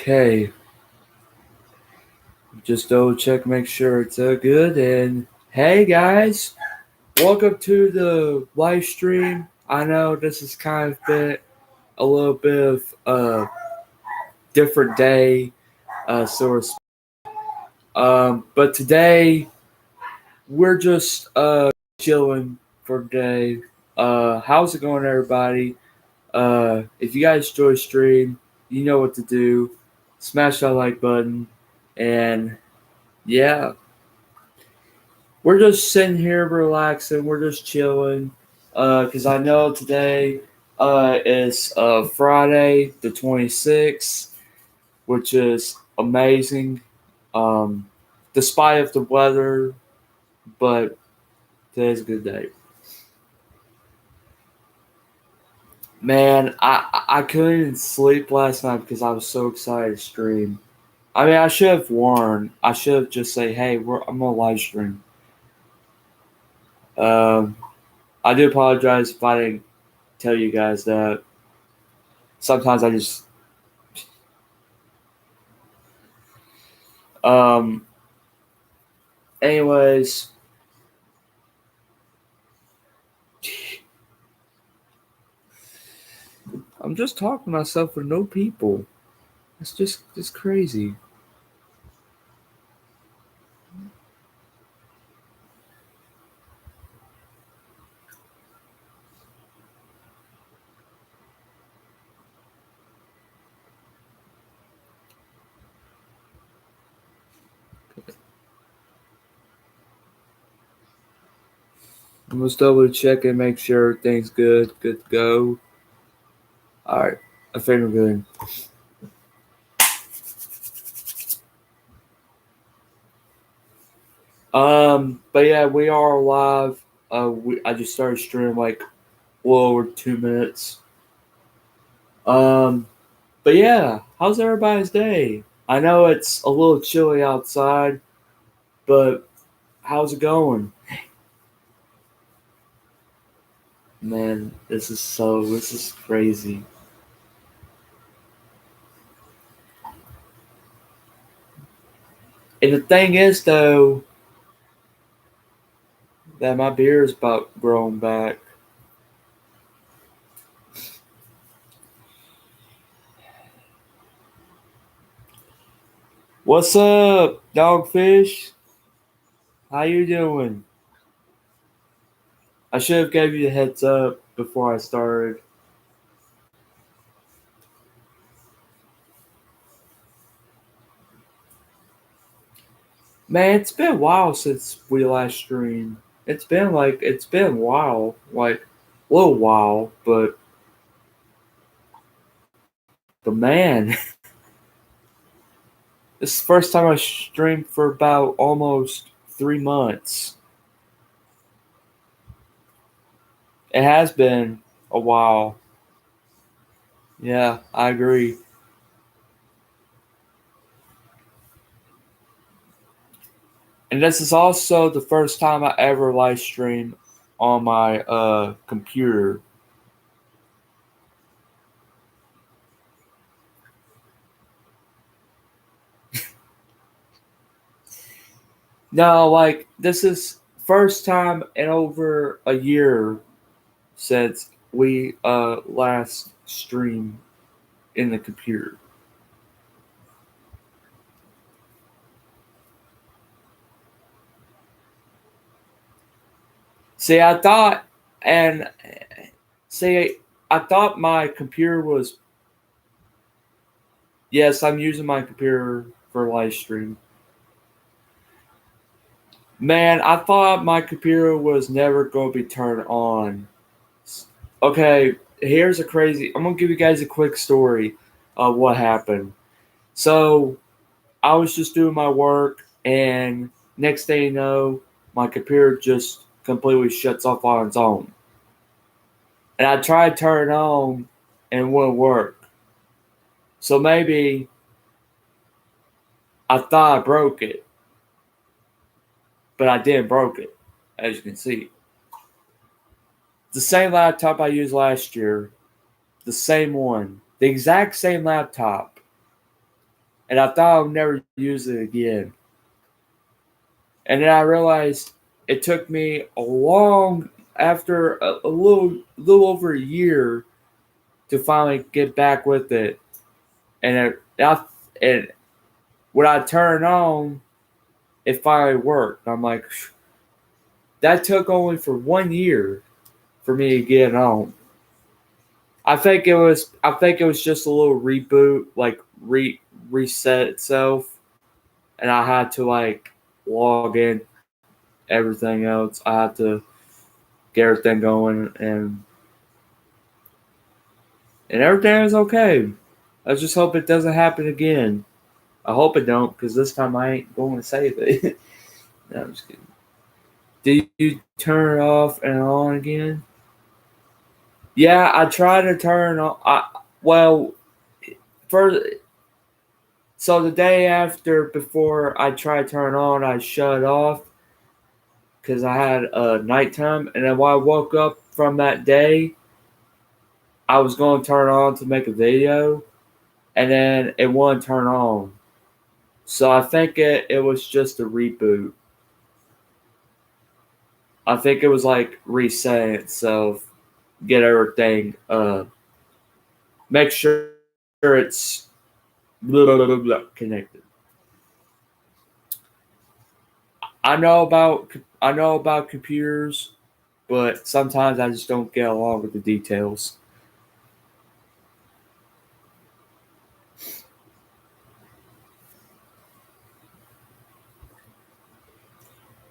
Okay, just double check, make sure it's good. And hey guys, welcome to the live stream. I know this is kind of been a little bit of a different day, sort of. But today we're just chilling for the day. How's it going, everybody? If you guys enjoy the stream, you know what to do. Smash that like button, and yeah. We're just sitting here relaxing. We're just chilling. Because I know today is Friday the 26th, which is amazing. Um, Despite of the weather, but today's a good day. Man, I couldn't sleep last night because I was so excited to stream. I mean, I should have warned. I should have just say, "Hey, I'm gonna live stream." Um, I do apologize if I didn't tell you guys that. Sometimes I just um anyways, I'm just talking to myself with no people. It's just crazy. I'm gonna double check and make sure everything's good to go. Alright, I think we're good. But yeah, we are live. I just started streaming like a little over 2 minutes. Um, but yeah, how's everybody's day? I know it's a little chilly outside, but how's it going? Man, this is crazy. And the thing is, though, that my beard is about growing back. What's up, Dogfish? How you doing? I should have gave you a heads up before I started. Man, it's been a while since we last streamed. It's been a while, like a little while, but man, this is the first time I streamed for about almost 3 months. It has been a while. Yeah, I agree. And this is also the first time I ever live stream on my computer. No, like this is first time in over a year since we last streamed in the computer. See, I thought and see I thought my computer was yes, I'm using my computer for live stream. Man, I thought my computer was never going to be turned on. Okay, here's a crazy. I'm gonna give you guys a quick story of what happened. So I was just doing my work, and next thing you know, my computer just completely shuts off on its own. And I tried to turn it on, and it wouldn't work. So maybe I thought I broke it, but I didn't broke it, as you can see. The same laptop I used last year, the same one, the exact same laptop. and I thought I would never use it again. And then I realized it took me after a little over a year to finally get back with it. And when I turned on, it finally worked. I'm like, that took only for 1 year for me to get on. I think it was just a little reboot, like reset itself, and I had to like log in everything else. I had to get everything going, and everything is okay. I just hope it doesn't happen again. I hope it don't, because this time I ain't going to save it. No, I'm just kidding. Do you turn it off and on again? Yeah, I try to turn on. First, so the day after, before I try to turn on, I shut it off because I had a nighttime, and then when I woke up from that day, I was going to turn it on to make a video, and then it wouldn't turn on. So I think it was just a reboot. I think it was like resetting itself, get everything, make sure it's connected. I know about computers, but sometimes I just don't get along with the details.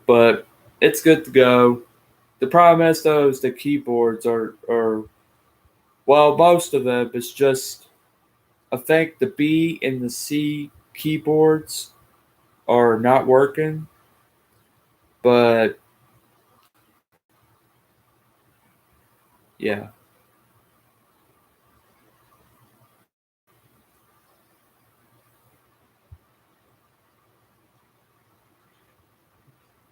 But it's good to go. The problem is though is the keyboards are well, most of them is just, I think the B and the C keyboards are not working, but yeah.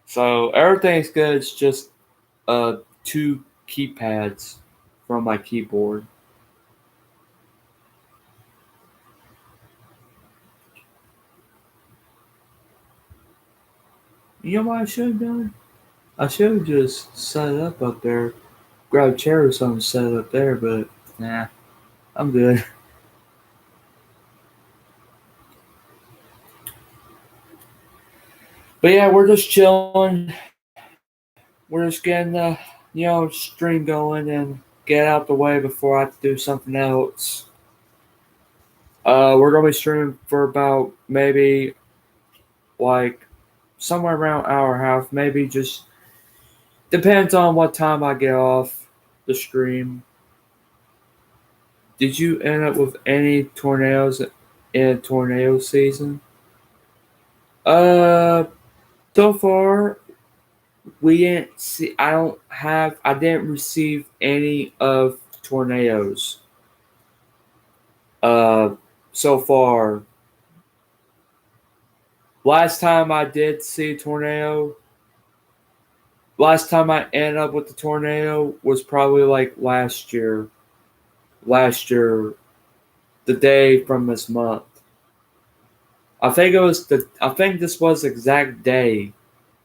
So everything's good. It's just two keypads from my keyboard. You know what I should have done? I should have just set it up there, grab a chair or something, set it up there. But nah, I'm good. But yeah, we're just chilling. We're just getting the stream going and get out the way before I have to do something else. We're gonna be streaming for about maybe like somewhere around hour and a half, maybe just depends on what time I get off the stream. Did you end up with any tornadoes in tornado season? Uh, so far we didn't see. I didn't receive any of tornadoes. Uh, so far. Last time I did see a tornado, last time I ended up with the tornado was probably like last year. Last year, the day from this month. I think this was the exact day,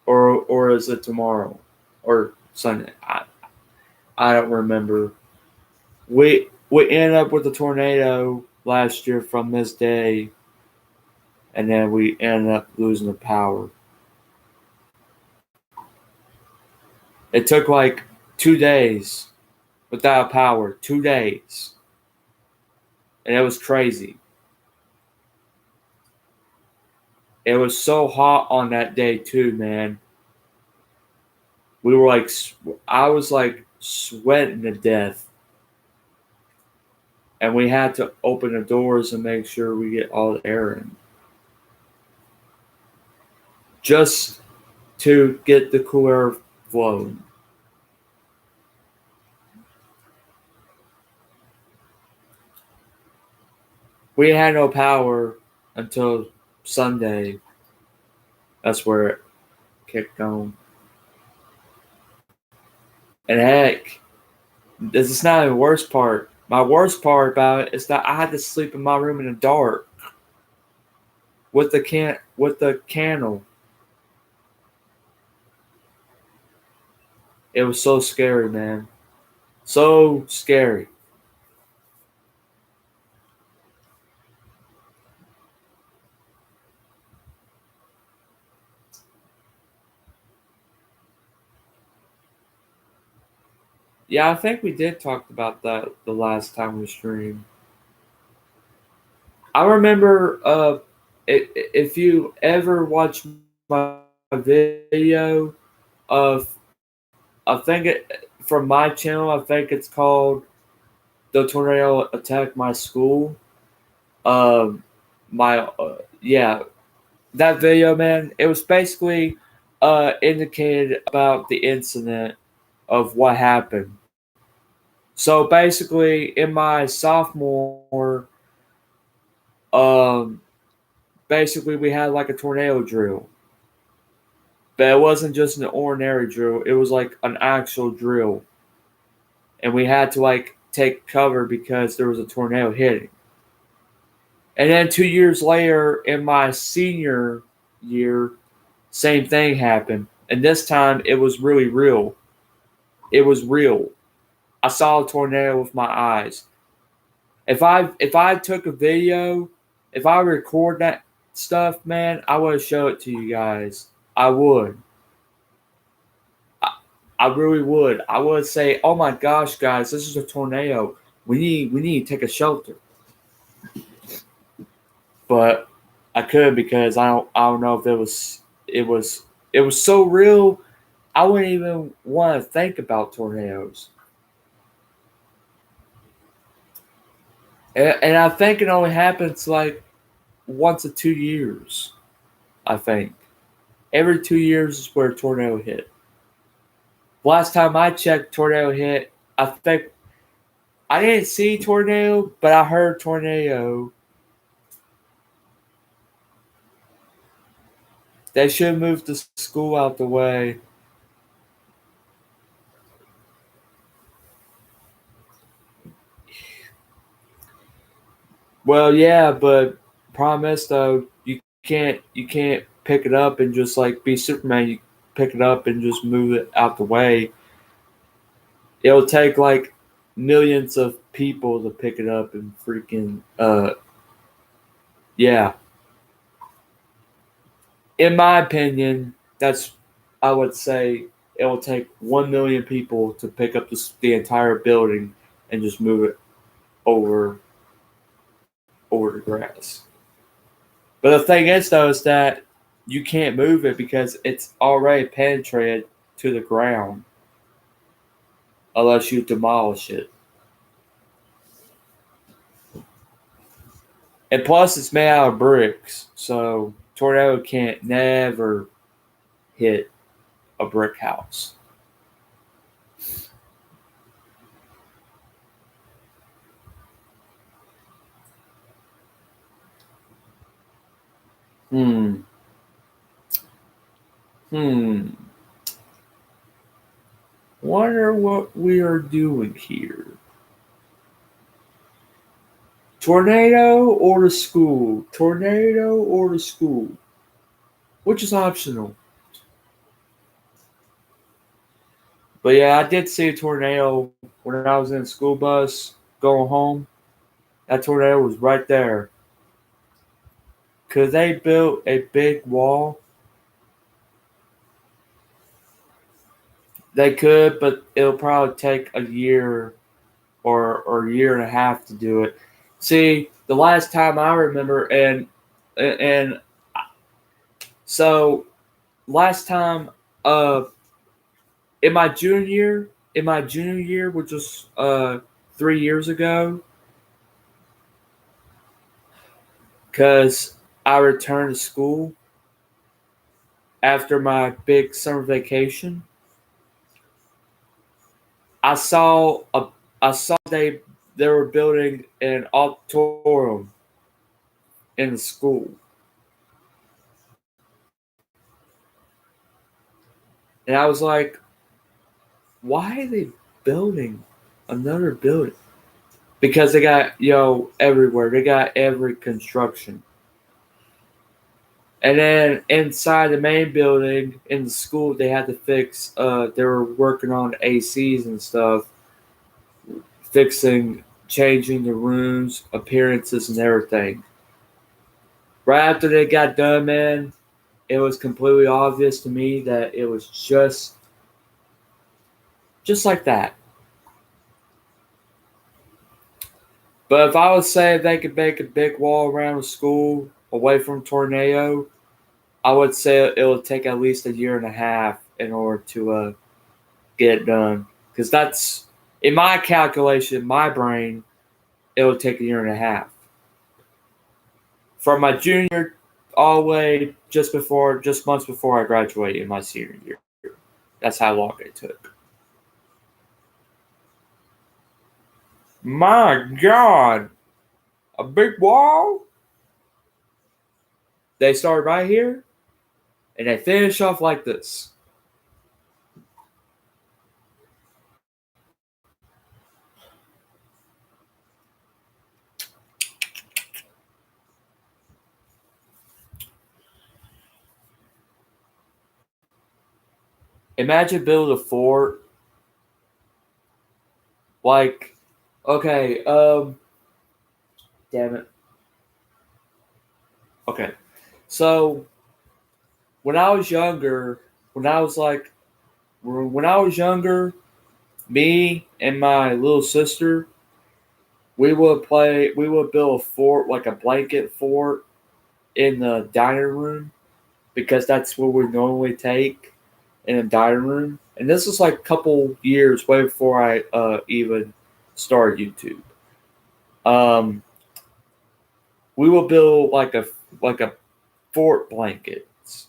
or is it tomorrow, or Sunday? I don't remember. We ended up with a tornado last year from this day, and then we ended up losing the power. It took like 2 days without power. 2 days. And it was crazy. It was so hot on that day too, man. We were like, I was like sweating to death, and we had to open the doors and make sure we get all the air in, just to get the cool air flowing. We had no power until Sunday. That's where it kicked on. And heck, this is not the worst part. My worst part about it is that I had to sleep in my room in the dark. with the candle. It was so scary, man. So scary. Yeah, I think we did talk about that the last time we streamed. I remember if you ever watch my video of I think from my channel, I think it's called "The Tornado Attacked My School." My yeah, that video, man. It was basically indicated about the incident of what happened. So basically, in my sophomore, um, basically we had like a tornado drill, but it wasn't just an ordinary drill. It was like an actual drill, and we had to like take cover because there was a tornado hitting. And then 2 years later, in my senior year, same thing happened, and this time it was really real. It was real. I saw a tornado with my eyes. If I took a video, if I record that stuff, man, I would show it to you guys. I would. I really would. I would say, "Oh my gosh, guys, this is a tornado. We need to take a shelter." But I could because I don't know if it was so real. I wouldn't even want to think about tornadoes. And I think it only happens like once in 2 years. I think every 2 years is where a tornado hit. Last time I checked, tornado hit. I think I didn't see tornado, but I heard tornado. They should move the school out the way. Well, yeah, but problem is though, you can't pick it up and just like be Superman. You pick it up and just move it out the way. It'll take like millions of people to pick it up and freaking yeah. In my opinion, that's I would say it will take 1 million people to pick up the entire building and just move it over over the grass. But the thing is, though, is that you can't move it because it's already penetrated to the ground unless you demolish it. And plus, it's made out of bricks, so tornado can't never hit a brick house. Hmm. Hmm. Wonder what we are doing here. Tornado or the school? Tornado or the school? Which is optional. But yeah, I did see a tornado when I was in the school bus going home. That tornado was right there. Because they built a big wall. They could, but it'll probably take a year or a year and a half to do it. See, the last time I remember, and so last time, in my junior year, which was 3 years ago, because I returned to school after my big summer vacation. I saw a I saw they were building an auditorium in the school, and I was like, "Why are they building another building?" Because they got everywhere. They got every construction. And then inside the main building in the school, they had to fix. They were working on ACs and stuff, fixing, changing the rooms, appearances, and everything. Right after they got done, man, it was completely obvious to me that it was just like that. But if I would say if they could make a big wall around the school away from tornado, I would say it would take at least a year and a half in order to get it done. Because that's, in my calculation, my brain, it would take a year and a half. From my junior all the way just months before I graduated in my senior year. That's how long it took. My God, a big wall? They start right here, and they finish off like this. Imagine building a fort. Like, okay, damn it. Okay, so when I was younger, when I was like, when I was younger, me and my little sister, we would build a fort, like a blanket fort, in the dining room because that's what we normally take in a dining room. And this was like a couple years way before I even started YouTube. Um, we will build like a fort blankets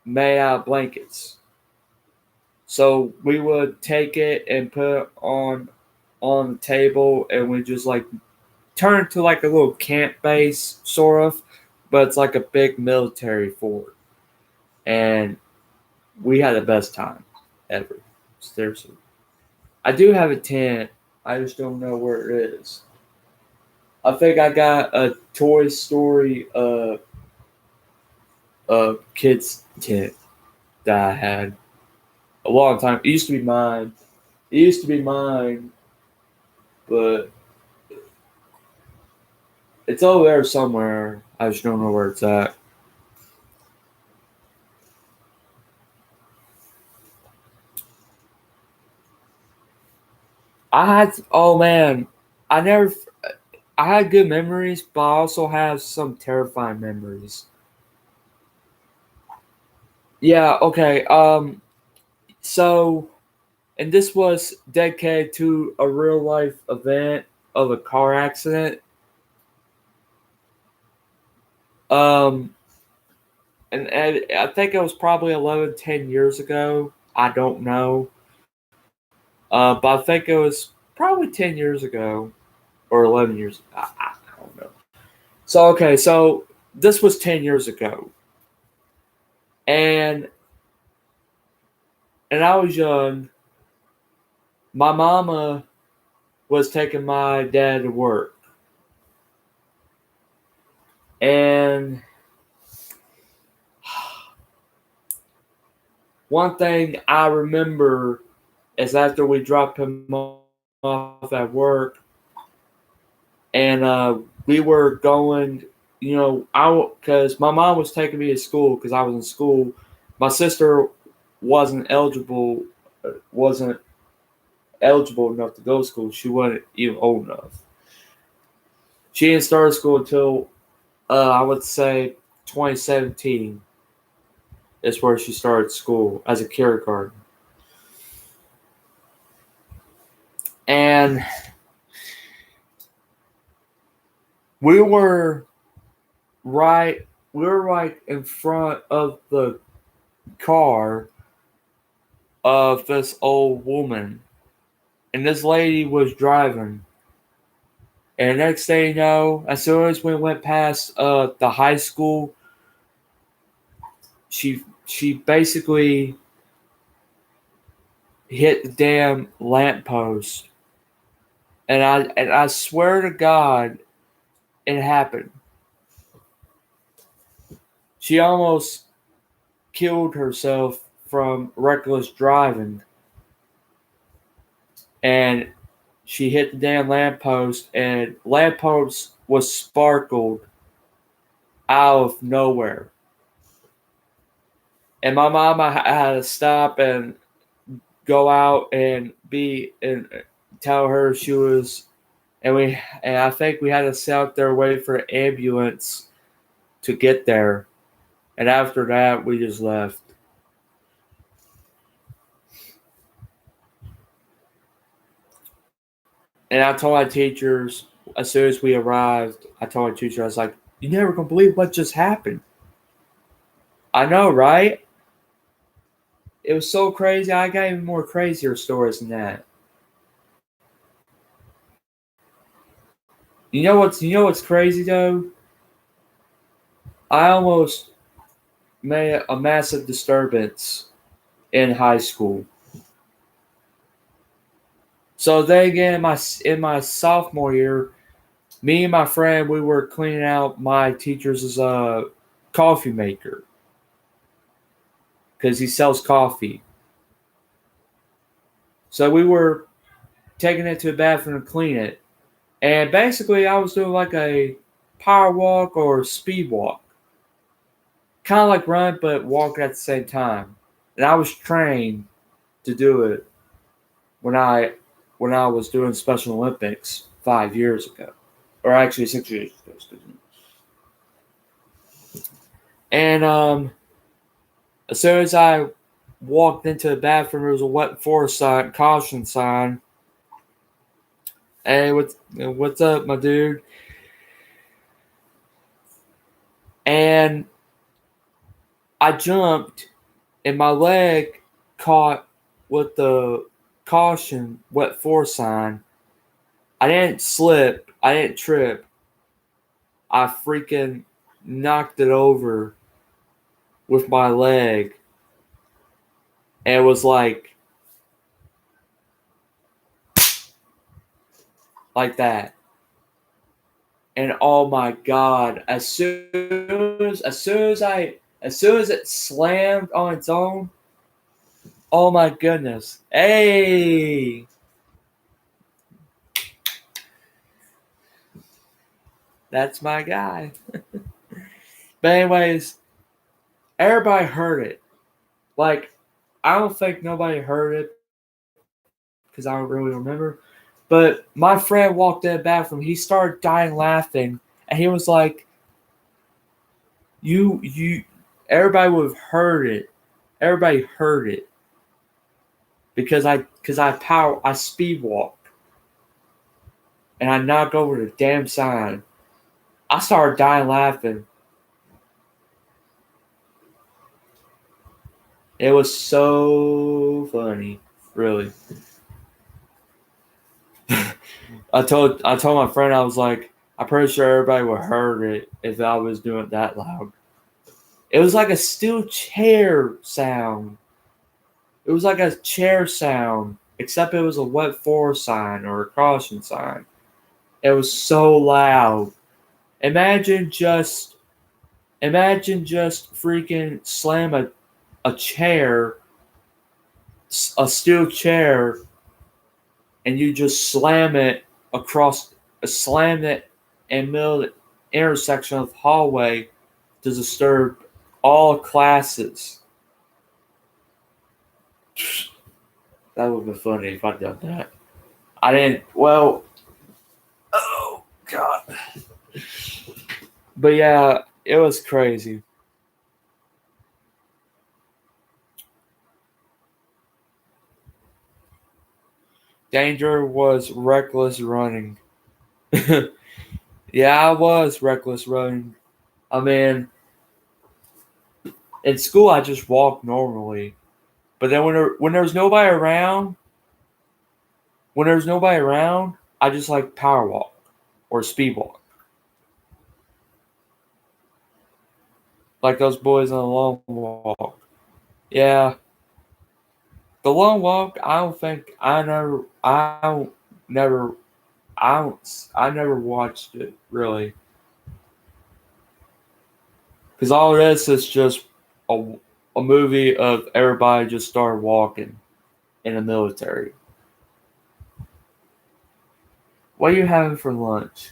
made out of blankets. So we would take it and put it on the table, and we just like turn it to like a little camp base sort of, but it's like a big military fort, and we had the best time ever. Seriously, I do have a tent. I just don't know where it is. I think I got a Toy Story kids tent that I had a long time. It used to be mine. It used to be mine, but it's over there somewhere. I just don't know where it's at. Oh man, I never, I had good memories, but I also have some terrifying memories. Yeah, okay. So, and this was dedicated to a real life event of a car accident. Um, and I think it was probably 11, 10 years ago. I don't know. But I think it was probably 10 years ago or 11 years. I don't know. So, okay, so this was 10 years ago. And I was young. My mama was taking my dad to work. And one thing I remember is after we dropped him off at work, and we were going, because my mom was taking me to school because I was in school. My sister wasn't eligible, wasn't eligible enough to go to school. She wasn't even old enough. She didn't start school until I would say 2017 is where she started school as a kindergarten. And we were right in front of the car of this old woman. And this lady was driving. And next thing you know, as soon as we went past the high school, she basically hit the damn lamppost. And I swear to God, it happened. she almost killed herself from reckless driving. And she hit the damn lamppost, and lamppost was sparkled out of nowhere. And my mama had to stop and go out and tell her she was, and I think we had to sit out there wait for the ambulance to get there. And after that, we just left. And I told my teachers, as soon as we arrived, I told my teacher, I was like, "You never gonna believe what just happened." I know, right? It was so crazy. I got even more crazier stories than that. You know what's crazy though? I almost made a massive disturbance in high school. So then again, in my sophomore year, me and my friend, we were cleaning out my teacher's coffee maker because he sells coffee. So we were taking it to the bathroom to clean it, and basically I was doing like a power walk or speed walk, kind of like run but walk at the same time. And I was trained to do it when I was doing Special Olympics 5 years ago, or actually 6 years ago. Excuse me. And as soon as I walked into the bathroom, there was a wet floor sign, caution sign. Hey, what's up, my dude? And I jumped, and my leg caught with the caution wet floor sign. I didn't slip. I didn't trip. I freaking knocked it over with my leg. And it was like that. And oh my god, as soon as it slammed on its own, oh my goodness. Hey, that's my guy. But anyways, everybody heard it. Like, I don't think nobody heard it because I don't really remember. But my friend walked in the bathroom. He started dying laughing, and he was like, "You, everybody would have heard it. Everybody heard it because I speed walk and I knocked over the damn sign." I started dying laughing. It was so funny, really. I told my friend, I was like, I'm pretty sure everybody would have heard it if I was doing it that loud. It was like a steel chair sound. It was like a chair sound, except it was a wet floor sign or a caution sign. It was so loud. Imagine just freaking slam a chair, a steel chair, and you just slam it in the middle of the intersection of the hallway to disturb all classes. That would have been funny if I'd done that. I didn't. Well, oh god. But yeah, it was crazy. Danger was reckless running. Yeah, I was reckless running. I mean, in school I just walked normally, but then when there was nobody around, I just like power walk or speed walk, like those boys on the long walk. Yeah, the long walk. I don't think never, I never watched it really Because all this is just a, a movie of everybody just started walking in the military. What are you having for lunch?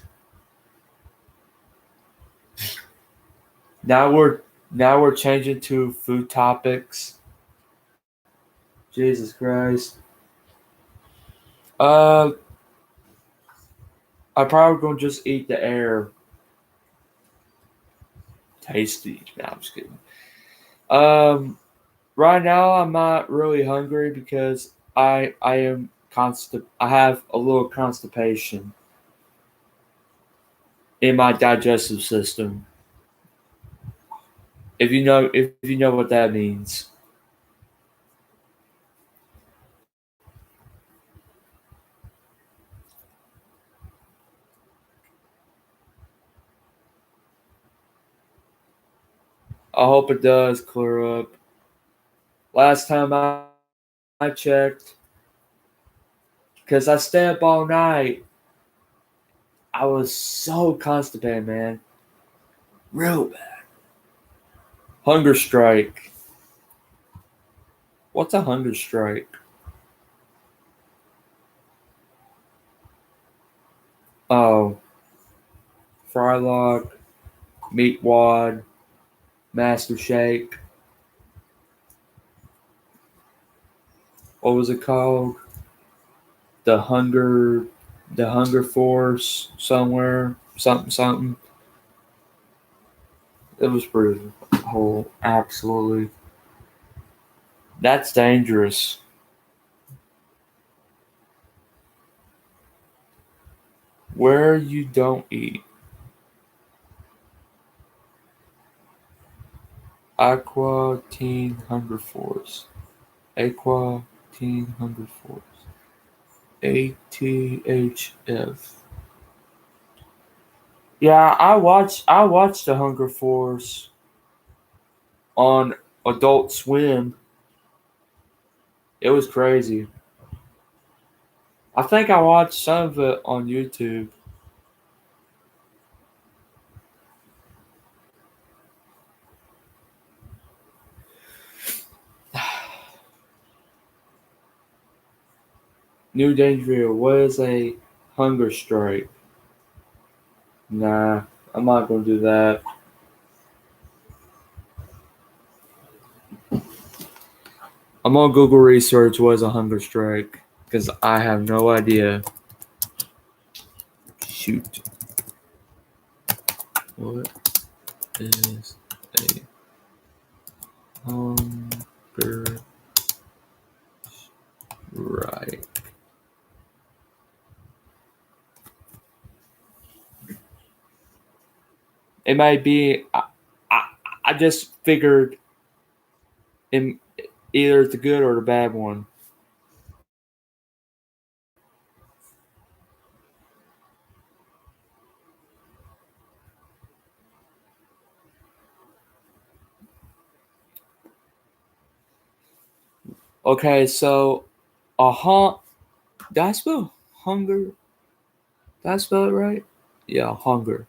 Now we're changing to food topics. Jesus Christ. Uh, I probably gonna just eat the air. Tasty. No, I'm just kidding. Right now I'm not really hungry because I am constant. I have a little constipation in my digestive system. If you know what that means. I hope it does clear up. Last time I checked, because I stayed up all night, I was so constipated, man. Real bad. Hunger strike. What's a hunger strike? Oh, Frylock, Meat Wad, Master Shake. What was it called? The Hunger, the Hunger Force somewhere, something something. It was pretty whole. Absolutely, that's dangerous. Where you don't eat. Aqua Teen Hunger Force. Aqua Teen Hunger Force. ATHF. Yeah, I watched the Hunger Force on Adult Swim. It was crazy. I think I watched some of it on YouTube. New Danger, what is a hunger strike? Nah, I'm not gonna do that. I'm gonna Google research what is a hunger strike because I have no idea. Shoot. What is a hunger strike? It might be. I, I just figured in either the good or the bad one. Okay, so a did I spell hunger? Did I spell it right? Yeah, hunger.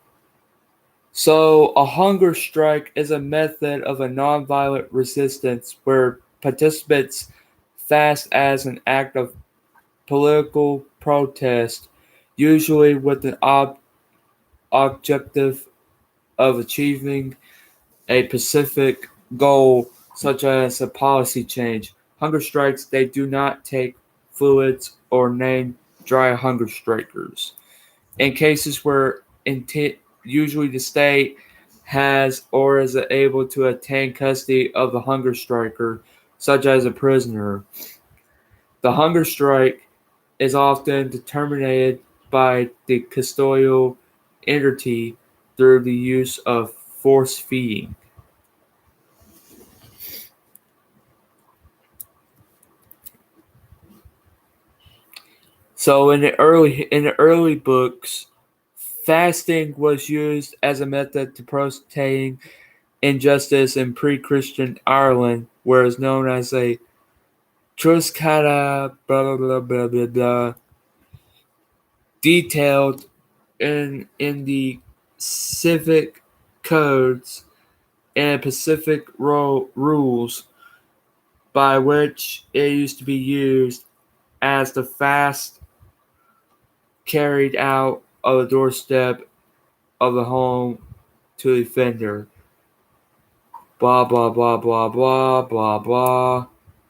So a hunger strike is a method of a nonviolent resistance where participants fast as an act of political protest, usually with an objective of achieving a specific goal, such as a policy change. Hunger strikes, they do not take fluids or name dry hunger strikers. In cases where intent, usually the state has or is able to obtain custody of the hunger striker, such as a prisoner. The hunger strike is often determined by the custodial entity through the use of force feeding. So in the early books, fasting was used as a method to protesting injustice in pre-Christian Ireland, where it's known as a Truskata blah blah blah blah blah blah, detailed in the civic codes. and Pacific rules by which it used to be used as the fast carried out of the doorstep of the home to the offender. Blah, blah, blah, blah, blah, blah, blah.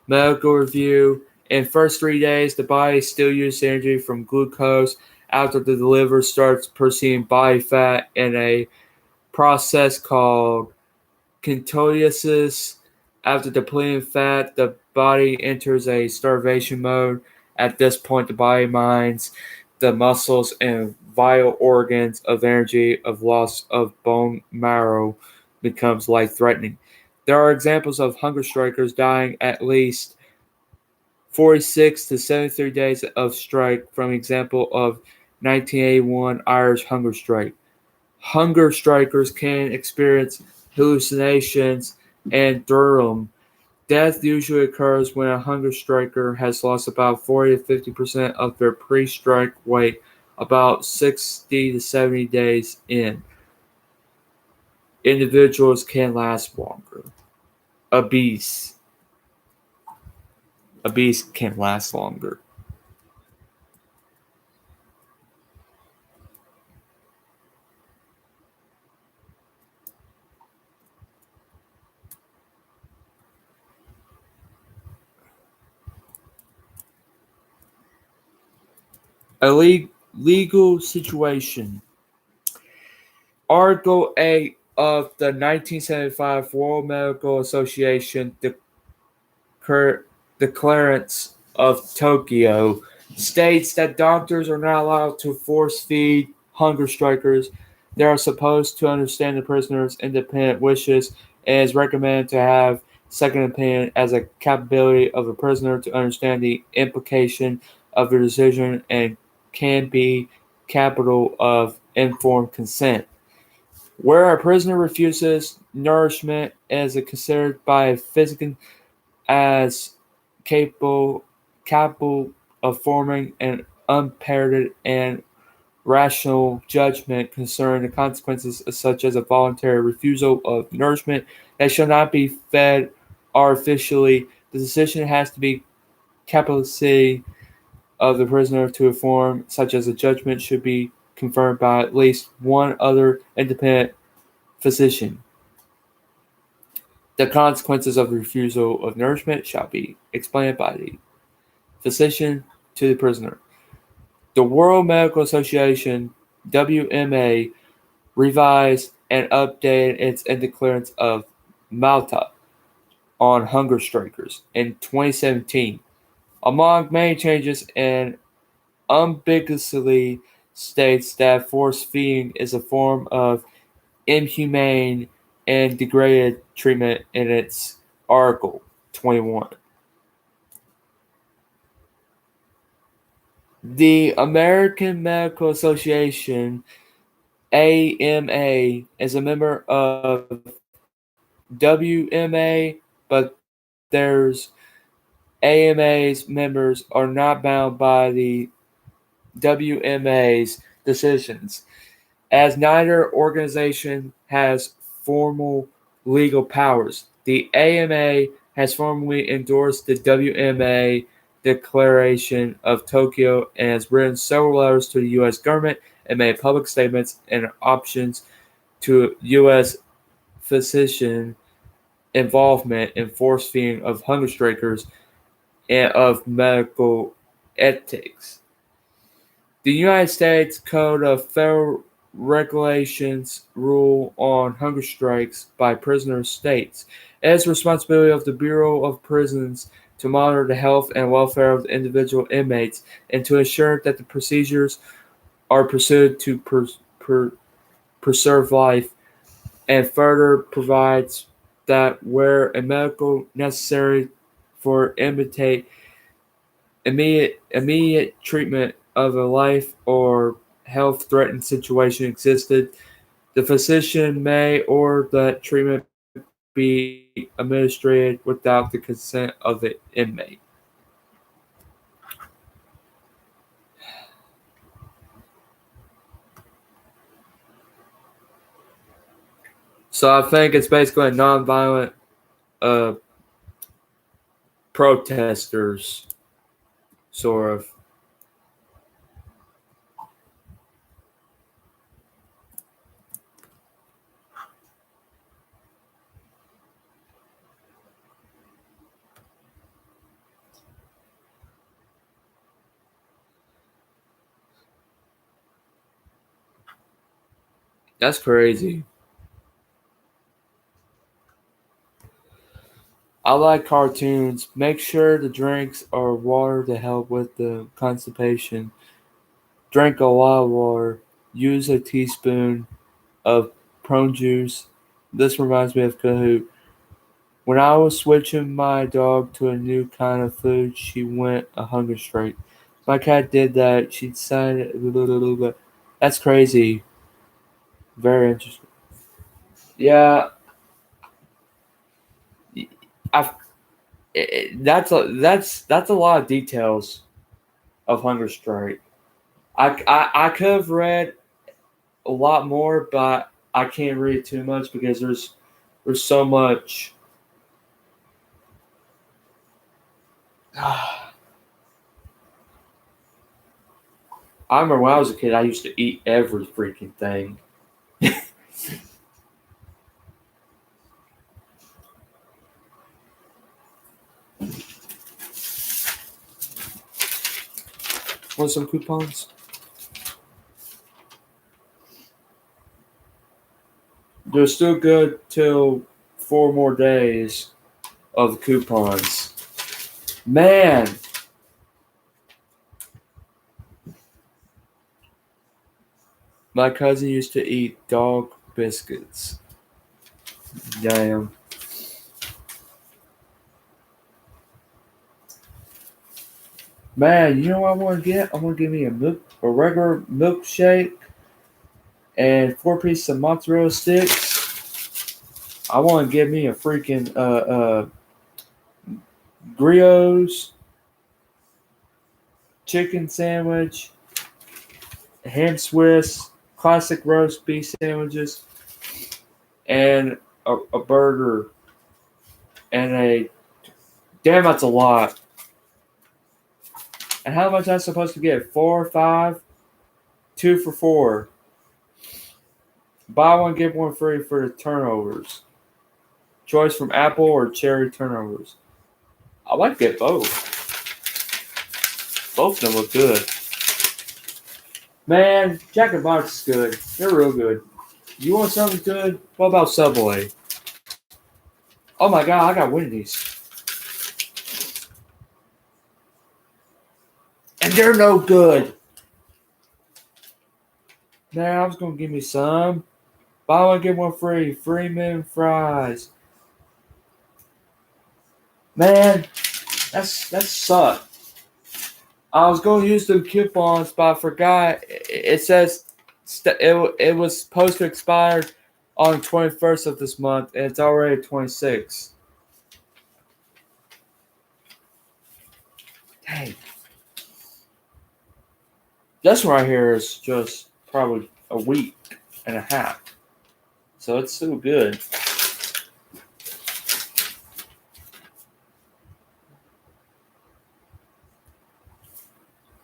Medical review. In first 3 days, the body still uses energy from glucose after the liver starts producing body fat in a process called ketosis. After depleting fat, the body enters a starvation mode. At this point, the body mines the muscles and vital organs of energy of loss of bone marrow becomes life-threatening. There are examples of hunger strikers dying at least 46 to 73 days of strike from example of 1981 Irish hunger strike. Hunger strikers can experience hallucinations and delirium. Death usually occurs when a hunger striker has lost about 40 to 50% of their pre-strike weight about 60 to 70 days in. Individuals can last longer. Obese. Obese can last longer. A legal situation. Article 8 of the 1975 World Medical Association Declarance of Tokyo states that doctors are not allowed to force feed hunger strikers. They are supposed to understand the prisoner's independent wishes and is recommended to have second opinion as a capability of a prisoner to understand the implication of their decision and can be capital of informed consent. Where a prisoner refuses nourishment is considered by a physician as capable of forming an unparalleled and rational judgment concerning the consequences such as a voluntary refusal of nourishment that shall not be fed artificially. The decision has to be capacity of the prisoner to inform, such as a judgment should be confirmed by at least one other independent physician. The consequences of the refusal of nourishment shall be explained by the physician to the prisoner. The World Medical Association (WMA) revised and updated its declarance of Malta on hunger strikers in 2017. Among many changes, and unambiguously states that force feeding is a form of inhumane and degraded treatment in its Article 21. The American Medical Association (AMA) is a member of WMA, but there's AMA's members are not bound by the WMA's decisions, as neither organization has formal legal powers. The AMA has formally endorsed the WMA Declaration of Tokyo and has written several letters to the U.S. government and made public statements and options to U.S. physician involvement in force feeding of hunger strikers and of medical ethics. The United States Code of Federal Regulations rule on hunger strikes by prisoners states it is the responsibility of the Bureau of Prisons to monitor the health and welfare of the individual inmates and to ensure that the procedures are pursued to preserve life, and further provides that where a medical necessary for immediate treatment of a life or health threatening situation existed, the physician may order that treatment be administered without the consent of the inmate. So I think it's basically a nonviolent uh, protesters, sort of. That's crazy. I like cartoons. Make sure the drinks are water to help with the constipation. Drink a lot of water. Use a teaspoon of prune juice. This reminds me of Kahoot. When I was switching my dog to a new kind of food, she went a hunger strike. My cat did that. She decided. That's crazy. Very interesting. Yeah, I. That's a lot of details of hunger strike. I could have read a lot more, but I can't read too much because there's so much. I remember when I was a kid, I used to eat every freaking thing. Want some coupons? They're still good till 4 more days of the coupons. Man, my cousin used to eat dog biscuits. Damn. Man, you know what I want to get? I want to give me a regular milkshake and 4 pieces of mozzarella sticks. I want to give me a freaking Griot's chicken sandwich, ham Swiss, classic roast beef sandwiches, and a burger and a. Damn, that's a lot. And how much am I supposed to get? 4 or 5? 2 for $4. Buy one, get one free for the turnovers. Choice from apple or cherry turnovers. I might get both. Both of them look good. Man, Jack in the Box is good. They're real good. You want something good? What about Subway? Oh my god, I got Wendy's. And they're no good. Man, I was gonna give me some. Buy one, get one free. Free min fries. Man, that sucked. I was going to use the coupons, but I forgot. It says it was supposed to expire on the 21st of this month, and it's already 26th. Dang. This one right here is just probably a week and a half. So it's still good.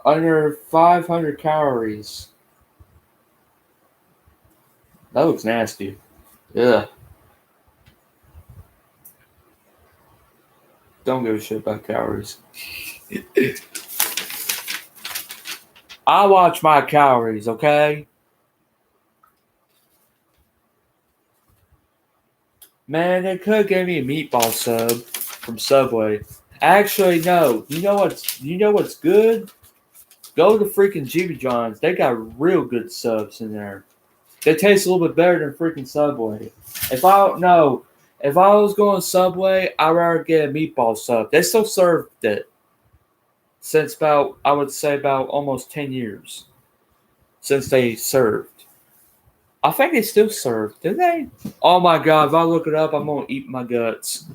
Under 500 calories. That looks nasty. Yeah. Don't give a shit about calories. I watch my calories, okay? Man, they could give me a meatball sub from Subway. Actually, no. You know what's good? Go to freaking Jimmy John's. They got real good subs in there. They taste a little bit better than freaking Subway. If I was going Subway, I'd rather get a meatball sub. They still served it since about, I would say, about almost 10 years since they served. I think they still serve. Do they? Oh my god! If I look it up, I'm gonna eat my guts.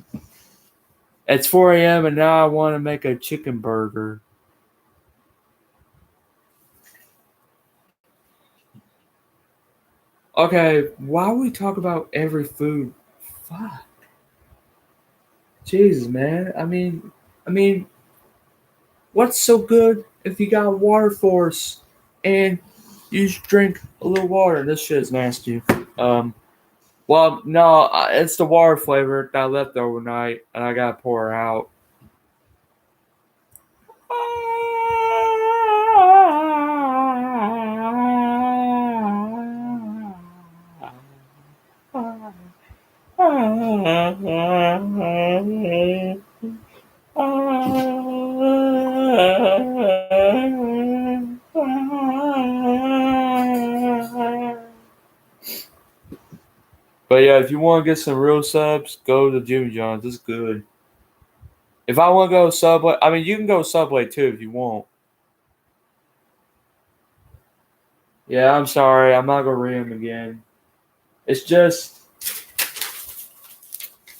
It's 4 a.m. and now I want to make a chicken burger. Okay, why we talk about every food? Fuck. Jesus, man. I mean, what's so good if you got a water force and you just drink a little water? This shit is nasty. Um, well, no, it's the water flavor that I left overnight, and I gotta pour it out. But yeah, if you want to get some real subs, go to Jimmy John's. It's good. If I want to go Subway, I mean, you can go Subway too if you want. Yeah, I'm sorry. I'm not gonna read them again. It's just,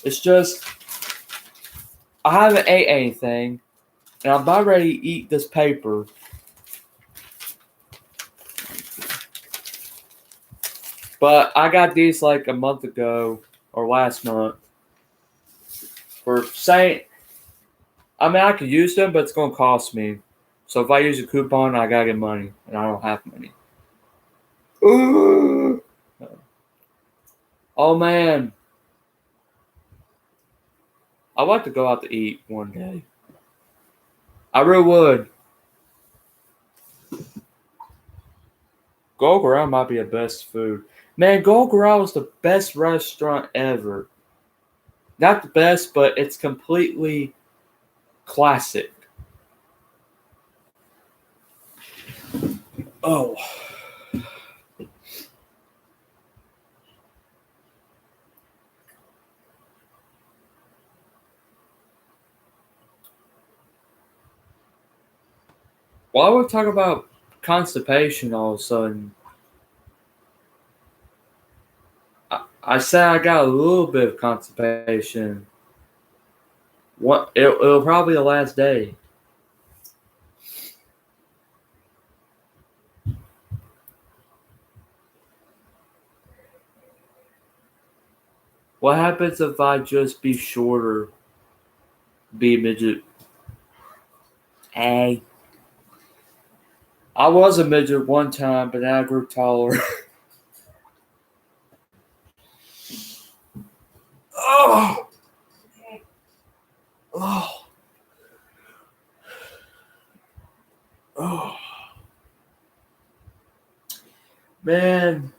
it's just, I haven't ate anything, and I'm about ready to eat this paper. But I got these like a month ago or last month for saying. I mean, I could use them, but it's gonna cost me. So if I use a coupon, I gotta get money, and I don't have money. Ooh. Oh man, I'd like to go out to eat one day. I really would. Gold Corral might be the best food. Man, Gold Corral is the best restaurant ever. Not the best, but it's completely classic. Oh. Why would we talk about constipation all of a sudden? I said I got a little bit of constipation. What? It'll probably be the last day. What happens if I just be shorter, be a midget? Hey, I was a midget one time, but now I grew taller. Oh, oh, oh, man.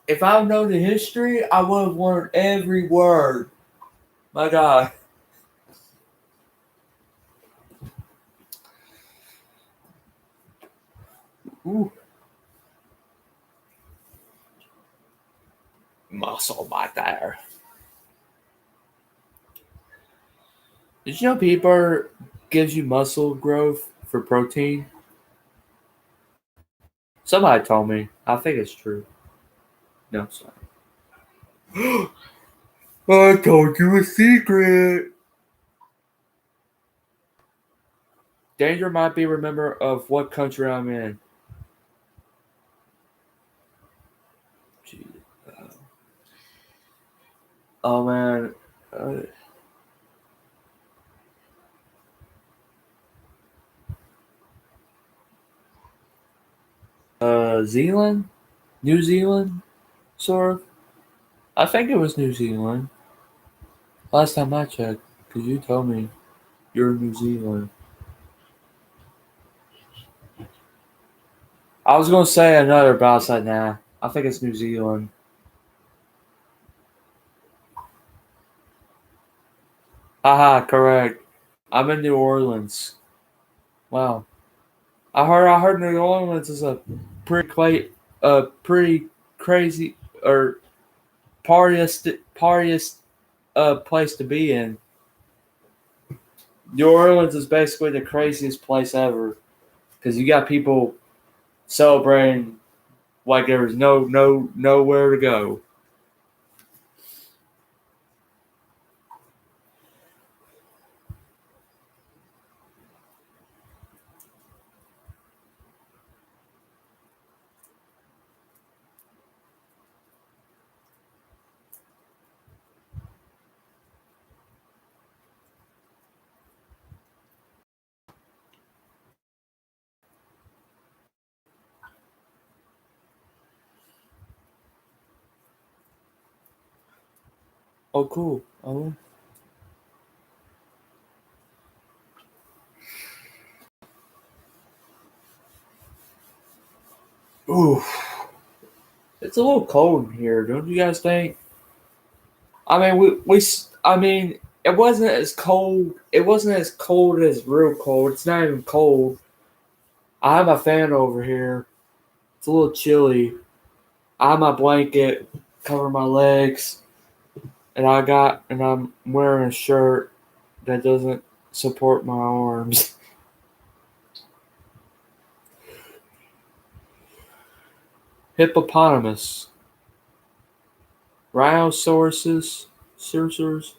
If I known the history, I would have learned every word. My God. Ooh. Muscle right there. Did you know peanut gives you muscle growth for protein? Somebody told me. I think it's true. No, it's not. I told you a secret. Danger might be remember of what country I'm in. Gee. Uh, oh man. Uh, Zealand? New Zealand? Sort of. I think it was New Zealand. Last time I checked, because you told me you're in New Zealand. I was gonna say another, but I said nah. I think it's New Zealand. Haha, correct. I'm in New Orleans. Wow. I heard New Orleans is a pretty crazy or partyist place to be in. New Orleans is basically the craziest place ever because you got people celebrating like there was nowhere to go. Oh, cool. Oh. Ooh. It's a little cold in here, don't you guys think? I mean, I mean, it wasn't as cold. It wasn't as cold as real cold. It's not even cold. I have my fan over here. It's a little chilly. I have my blanket cover my legs, and I'm wearing a shirt that doesn't support my arms. Hippopotamus, rhinoceroses, cercers.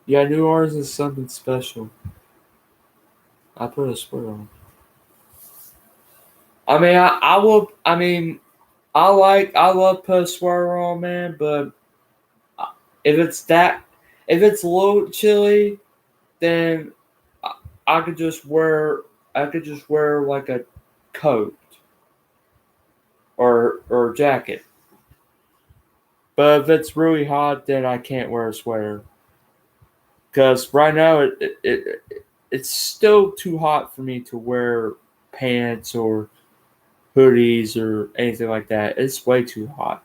Yeah, New Orleans is something special. I put a sweater on. I mean, I will. I mean, I love put a sweater on, man. But if it's that, if it's a little chilly, then I, I could just wear. I could just wear like a coat or jacket. But if it's really hot, then I can't wear a sweater. Because right now it's still too hot for me to wear pants or hoodies or anything like that. It's way too hot.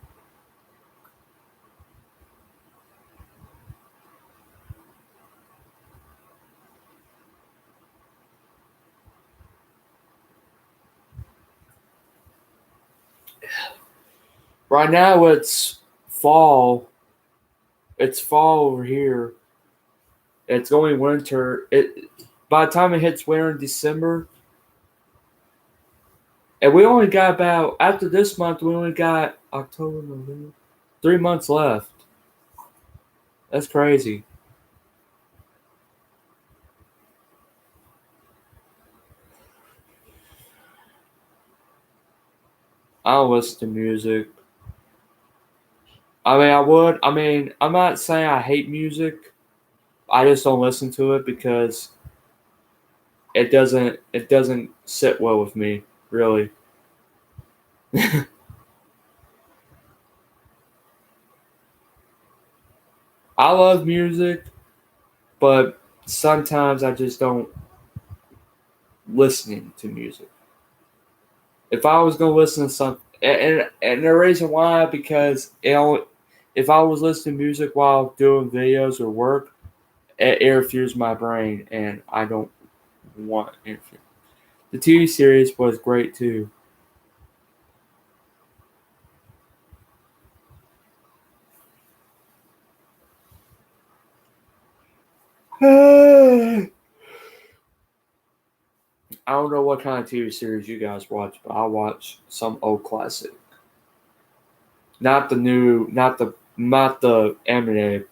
Right now it's fall. It's fall over here. It's going winter. It by the time it hits winter in December, and we only got about after this month we only got October, November, 3 months left. That's crazy. I don't listen to music. I mean, I would. I mean, I'm not saying I hate music. I just don't listen to it because it doesn't sit well with me, really. I love music, but sometimes I just don't listening to music. If I was gonna listen to something, and the reason why because if I was listening to music while doing videos or work, it interferes my brain, and I don't want interfere. The TV series was great too. I don't know what kind of TV series you guys watch, but I watch some old classic. Not the new, not the animated.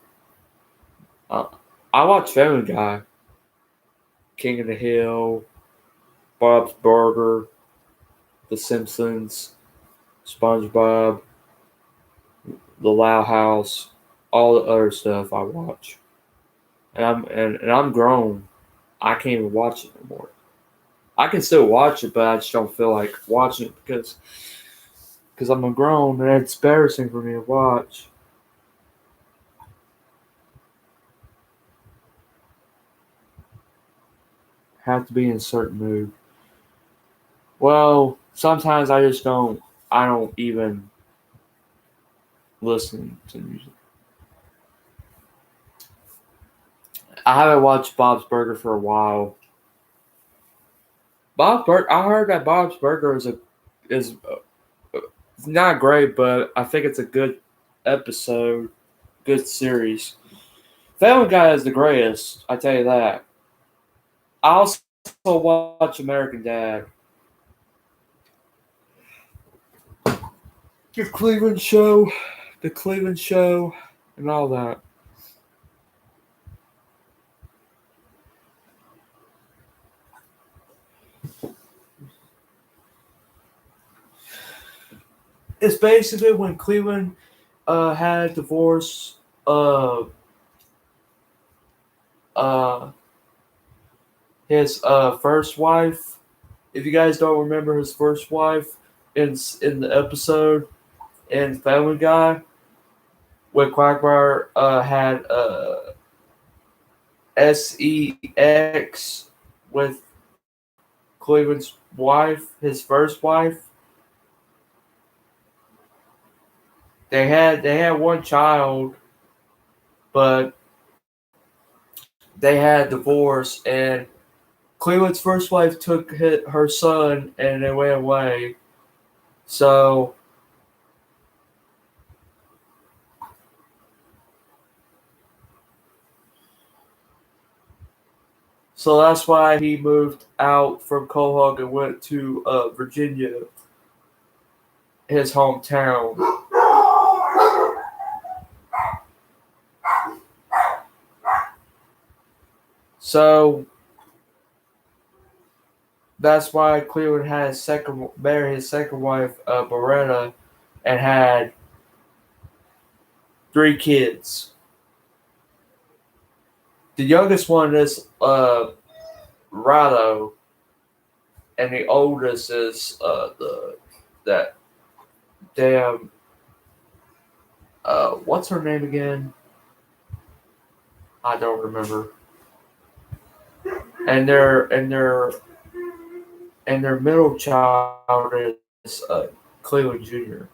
Uh, I watch Family Guy, King of the Hill, Bob's Burger, The Simpsons, SpongeBob, The Loud House, all the other stuff I watch. And I'm grown. I can't even watch it anymore. I can still watch it, but I just don't feel like watching it because I'm a grown and it's embarrassing for me to watch. Have to be in a certain mood. Well, sometimes I just don't. I don't even listen to music. I haven't watched Bob's Burger for a while. Bob's Burger. I heard that Bob's Burger is it's not great, but I think it's a good episode, good series. Family Guy is the greatest. I tell you that. I also watch American Dad. The Cleveland Show, the Cleveland Show, and all that. It's basically when Cleveland had a divorce. Uh, uh, his first wife. If you guys don't remember his first wife in the episode in Family Guy, when Quagmire had sex with Cleveland's wife, his first wife. They had one child, but they had divorce, and Cleveland's first wife took her son, and they went away. So so that's why he moved out from Quahog and went to Virginia, his hometown. So that's why Cleveland had married his second wife, Beretta, and had 3 kids. The youngest one is Rado, and the oldest is the that damn what's her name again? I don't remember. And their middle child is Cleveland Jr.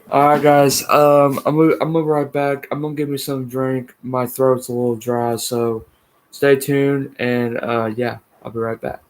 All right, guys. I'm gonna be right back. I'm gonna give me some drink. My throat's a little dry, so stay tuned. And yeah, I'll be right back.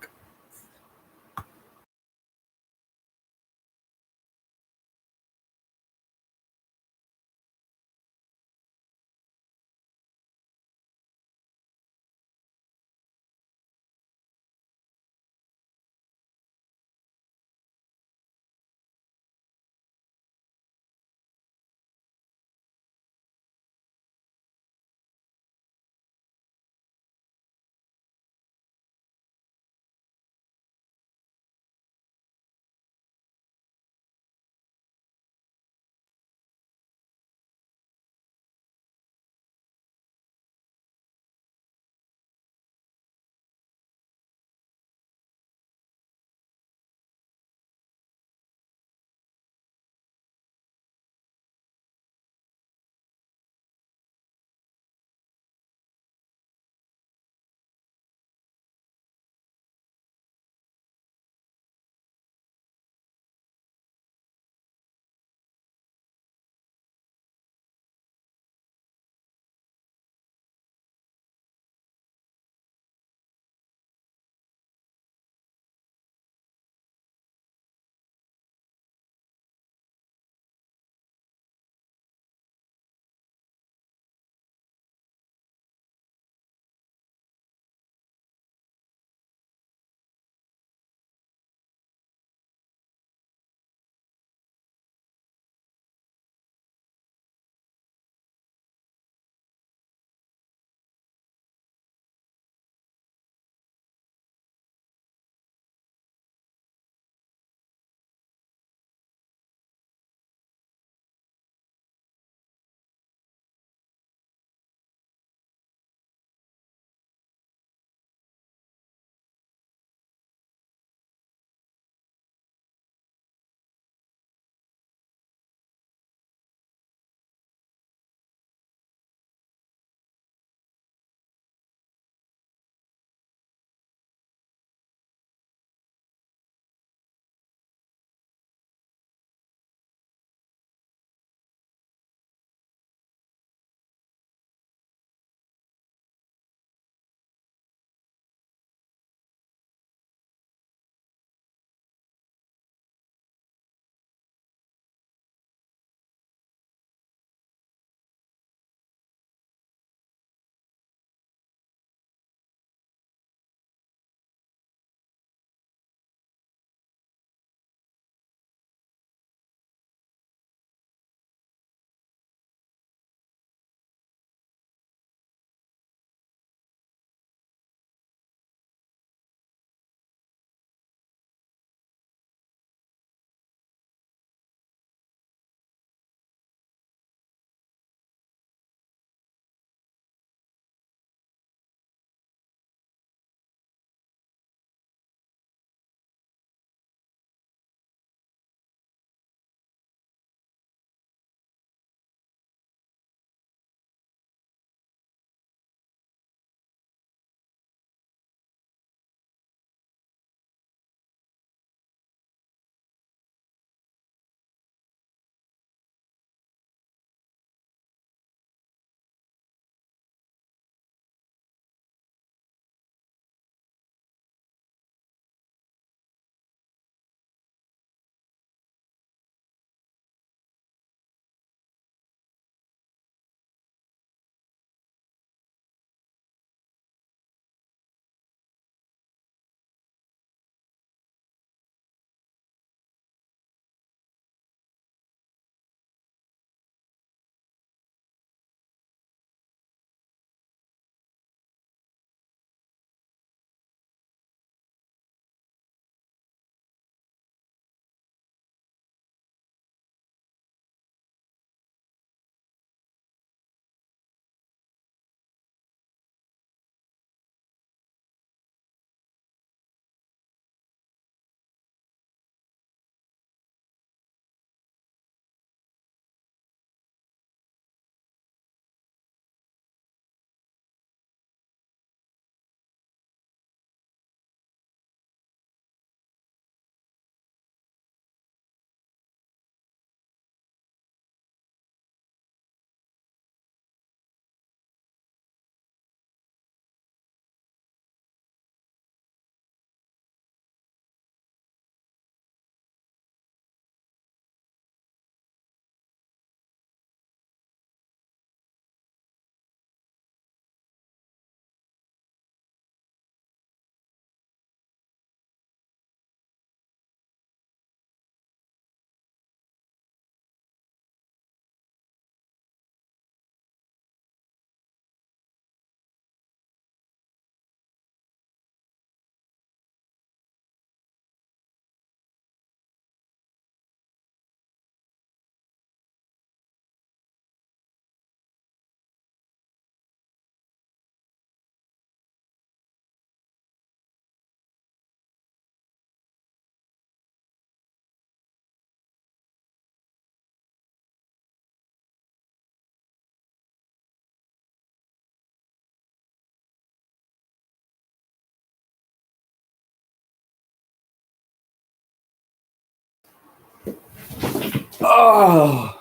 Oh,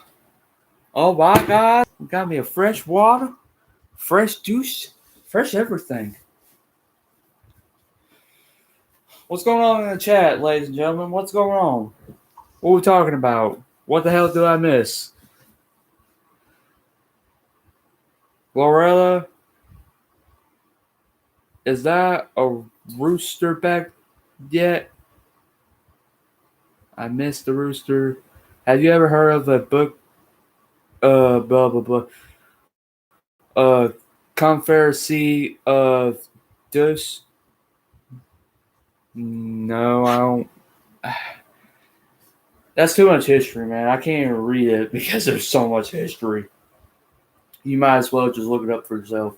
oh my God! Got me a fresh water, fresh juice, fresh everything. What's going on in the chat, ladies and gentlemen? What's going on? What are we talking about? What the hell did I miss? Glorilla, is that a rooster back yet? I missed the rooster. Have you ever heard of a book? Blah blah blah. Confederacy of Deuce. No, I don't. That's too much history, man. I can't even read it because there's so much history. You might as well just look it up for yourself.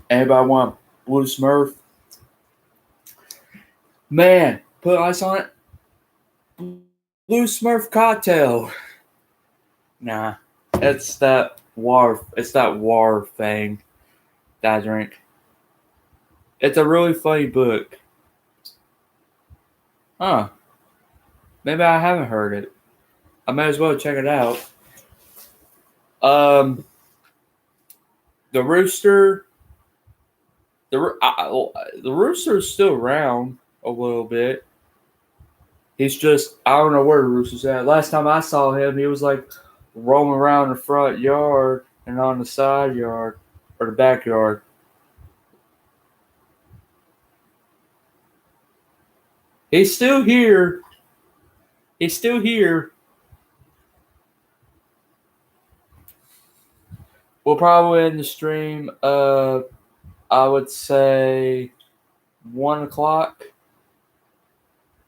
Anybody want Blue Smurf? Man, put ice on it. Blue Smurf cocktail. Nah, it's that war. It's that war thing that I drink. It's a really funny book. Huh? Maybe I haven't heard it. I might as well check it out. The rooster. The rooster's still around a little bit. He's just, I don't know where the rooster's at. Last time I saw him, he was like roaming around the front yard and on the side yard or the backyard. He's still here. He's still here. We'll probably end the stream. I would say 1 o'clock.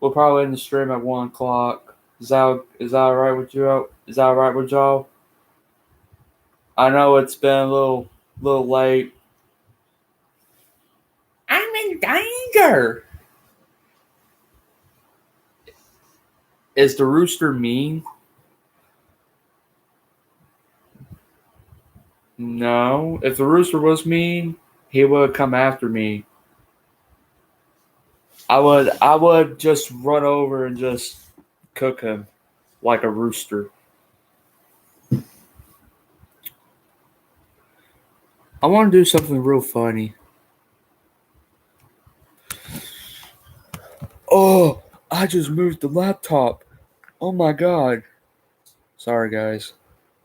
We'll probably end the stream at 1 o'clock. Is that all right with you? Is that all right with y'all? I know it's been a little late. I'm in danger. Is the rooster mean? No. If the rooster was mean, he would come after me. I would just run over and just cook him like a rooster. I want to do something real funny. Oh, I just moved the laptop. Oh my God. Sorry, guys.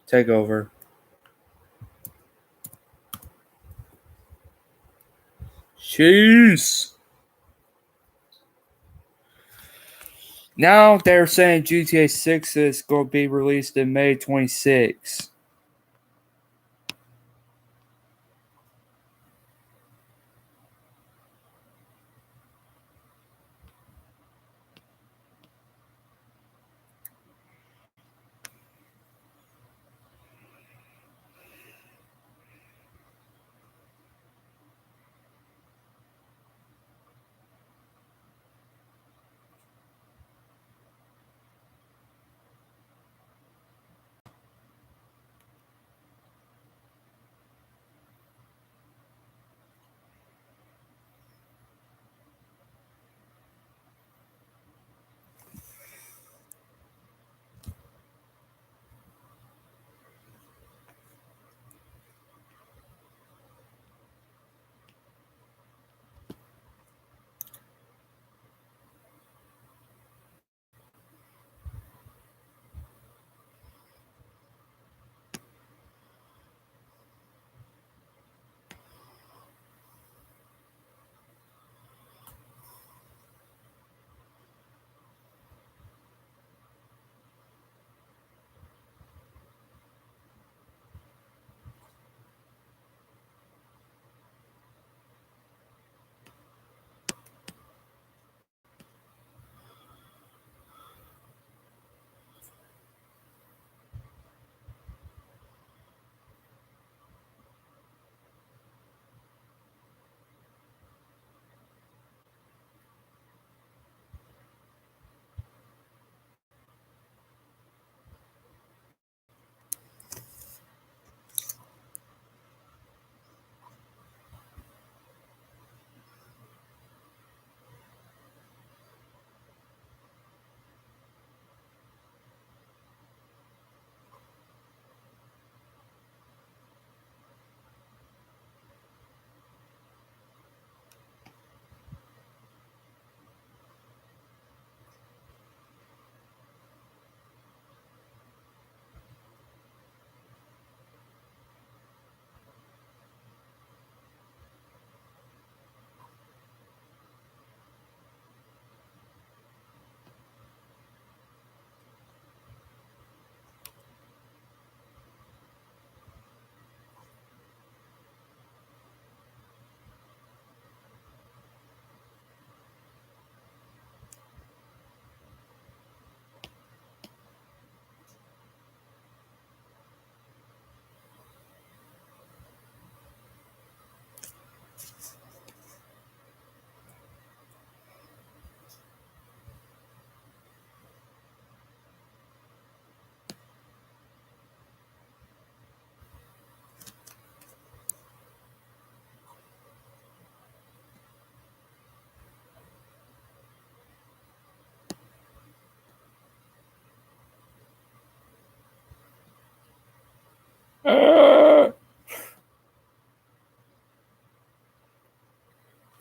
Take over. Jeez. Now they're saying GTA 6 is going to be released in May 26th.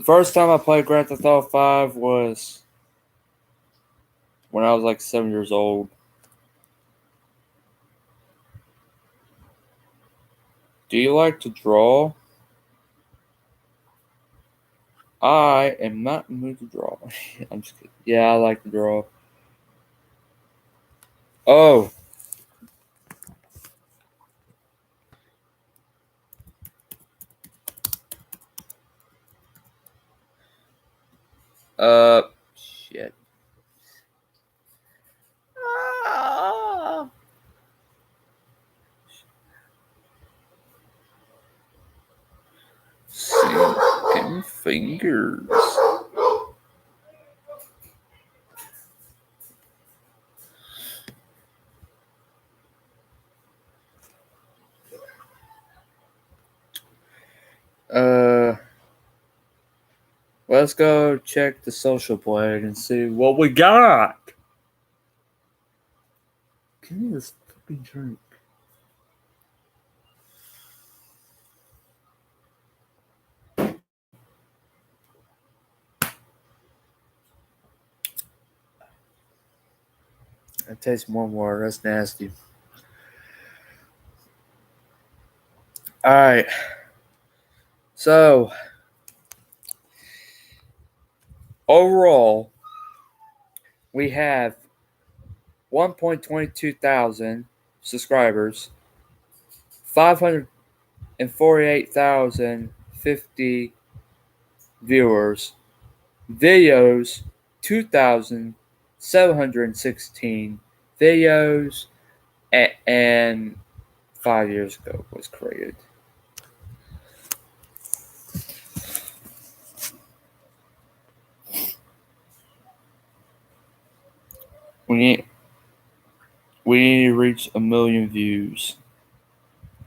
First time I played Grand Theft Auto 5 was when I was like 7 years old. Do you like to draw? I am not in the mood to draw. I'm just kidding. Yeah, I like to draw. Oh. Shit. Ah. Sinking fingers. Let's go check the social blade and see what we got. Give me this fucking drink. It tastes more and more. That's nasty. Alright. So, overall, we have 1.22 thousand subscribers, 548,050 viewers, videos 2,716 videos, and 5 years ago was created. We need to reach 1 million views.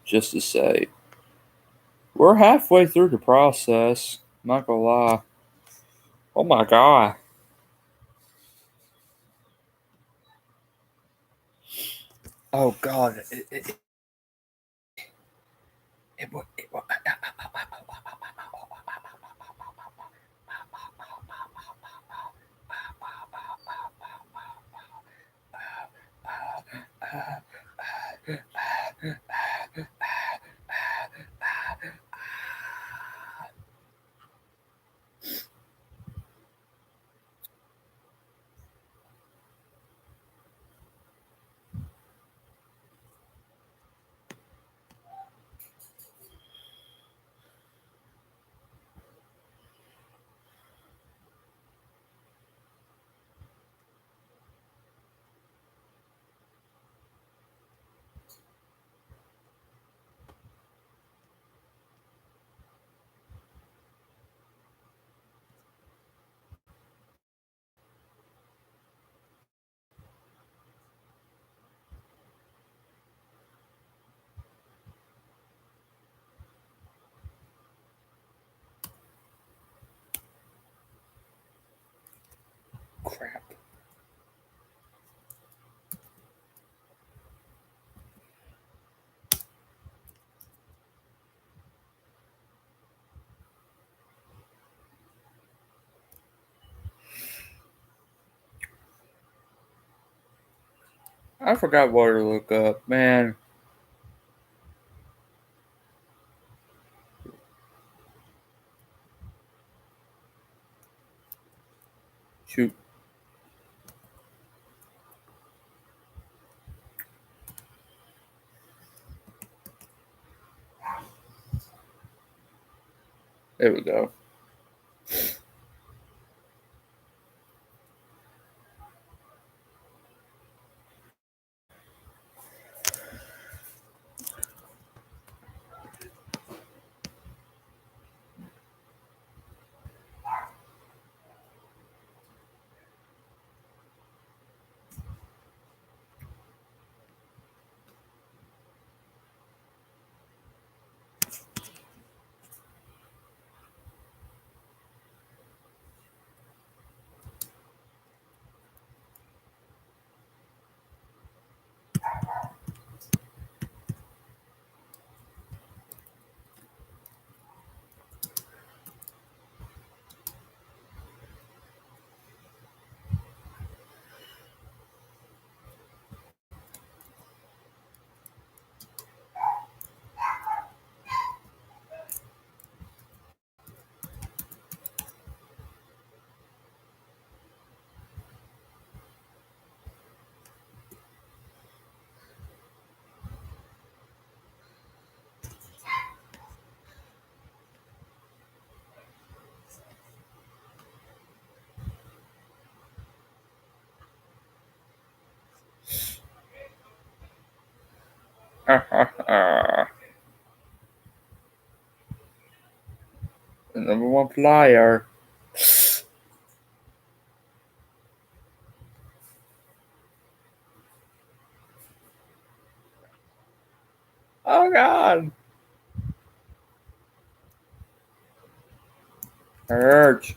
Just to say, we're halfway through the process. Not gonna lie. Oh my god. Oh god. Crap. I forgot what to look up, man. Shoot. There we go. The number one flyer. Oh God. Hurts.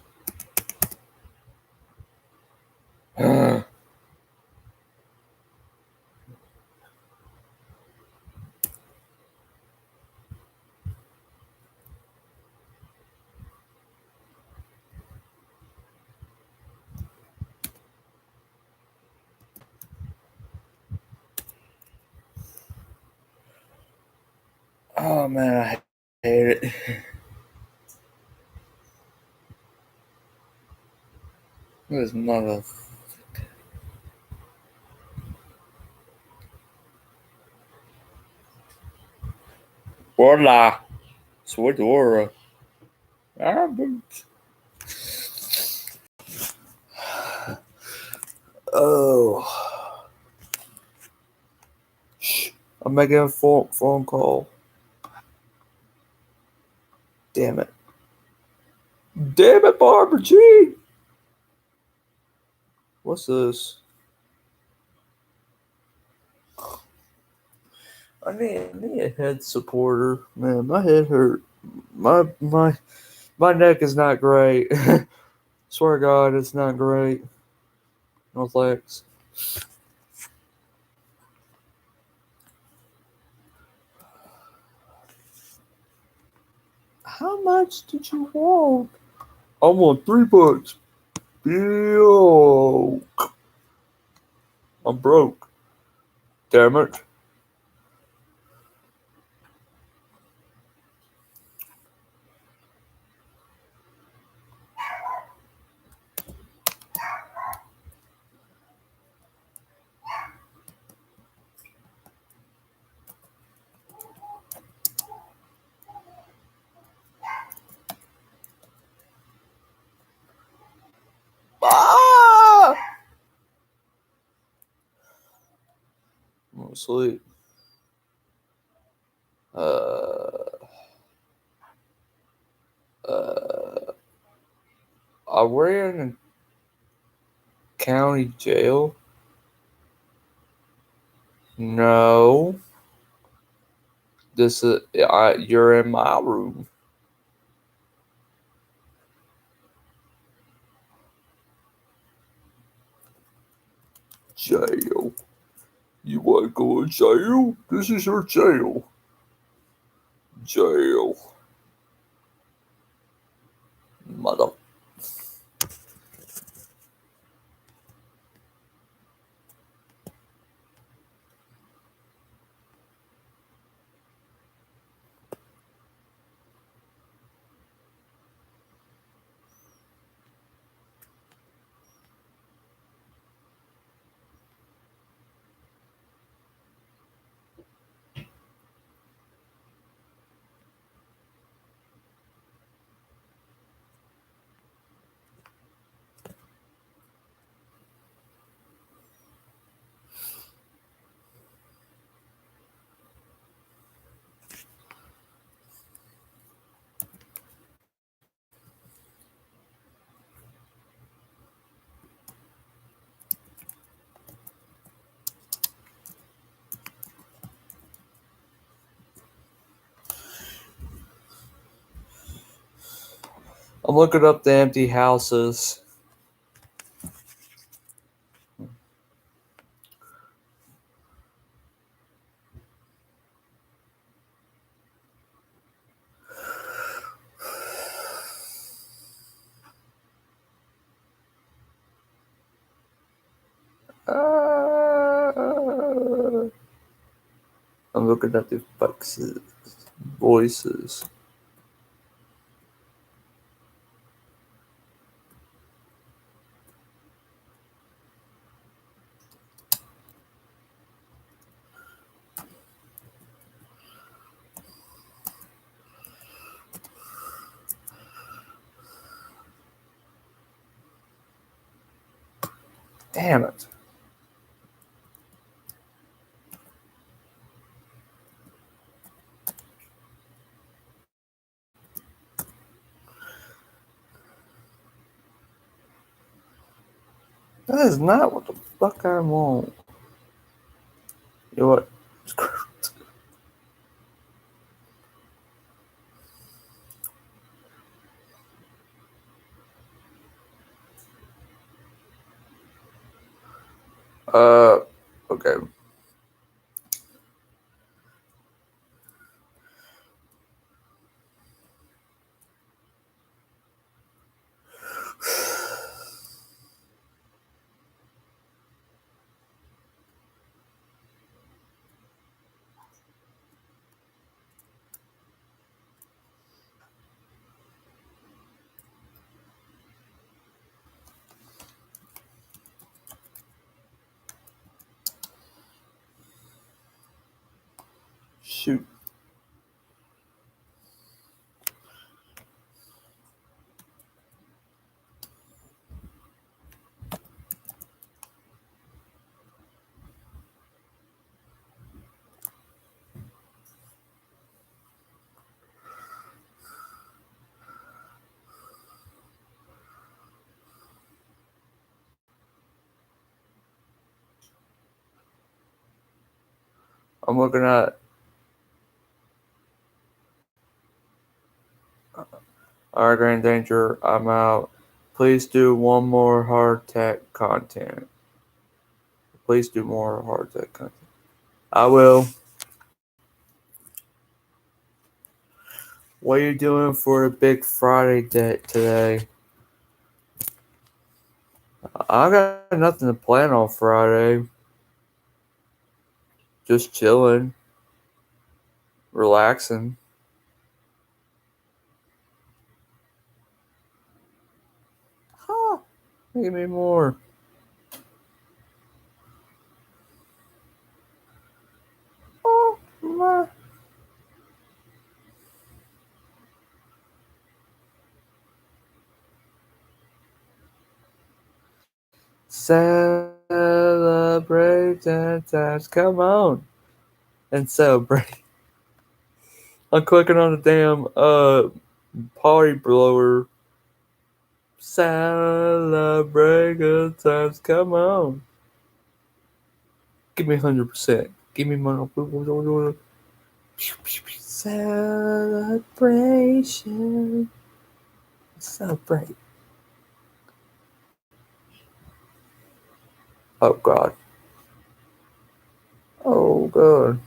Oh man, I hate it. This mother. Voila. Swordora. Ah, boots. Oh. Shh. I'm making a phone call. Damn it. Damn it, Barbara G. What's this? I need a head supporter. Man, my head hurt. My neck is not great. Swear to God, it's not great. No thanks. How much did you want? I want $3. Yo, I'm broke. Damn it. Ah! I'm gonna sleep. Are we in a county jail? No. You're in my room. Jail. You want to go in jail? This is your jail. Jail. Mother. I'm looking up the empty houses. I'm looking at the boxes. Voices. Damn it. That is not what the fuck I want. You know what? Okay. Shoot. I'm looking at. Alright, Grand Danger, I'm out. Please do one more hard tech content. Please do more hard tech content. I will. What are you doing for a big Friday date today? I got nothing to plan on Friday. Just chilling. Relaxing. Huh. Give me more. Oh, my. Celebrate the times. Come on. And celebrate. I'm clicking on the damn party blower. Celebrate good times. Come on. Give me 100%. Give me my celebration. Celebrate. Oh God. Oh God.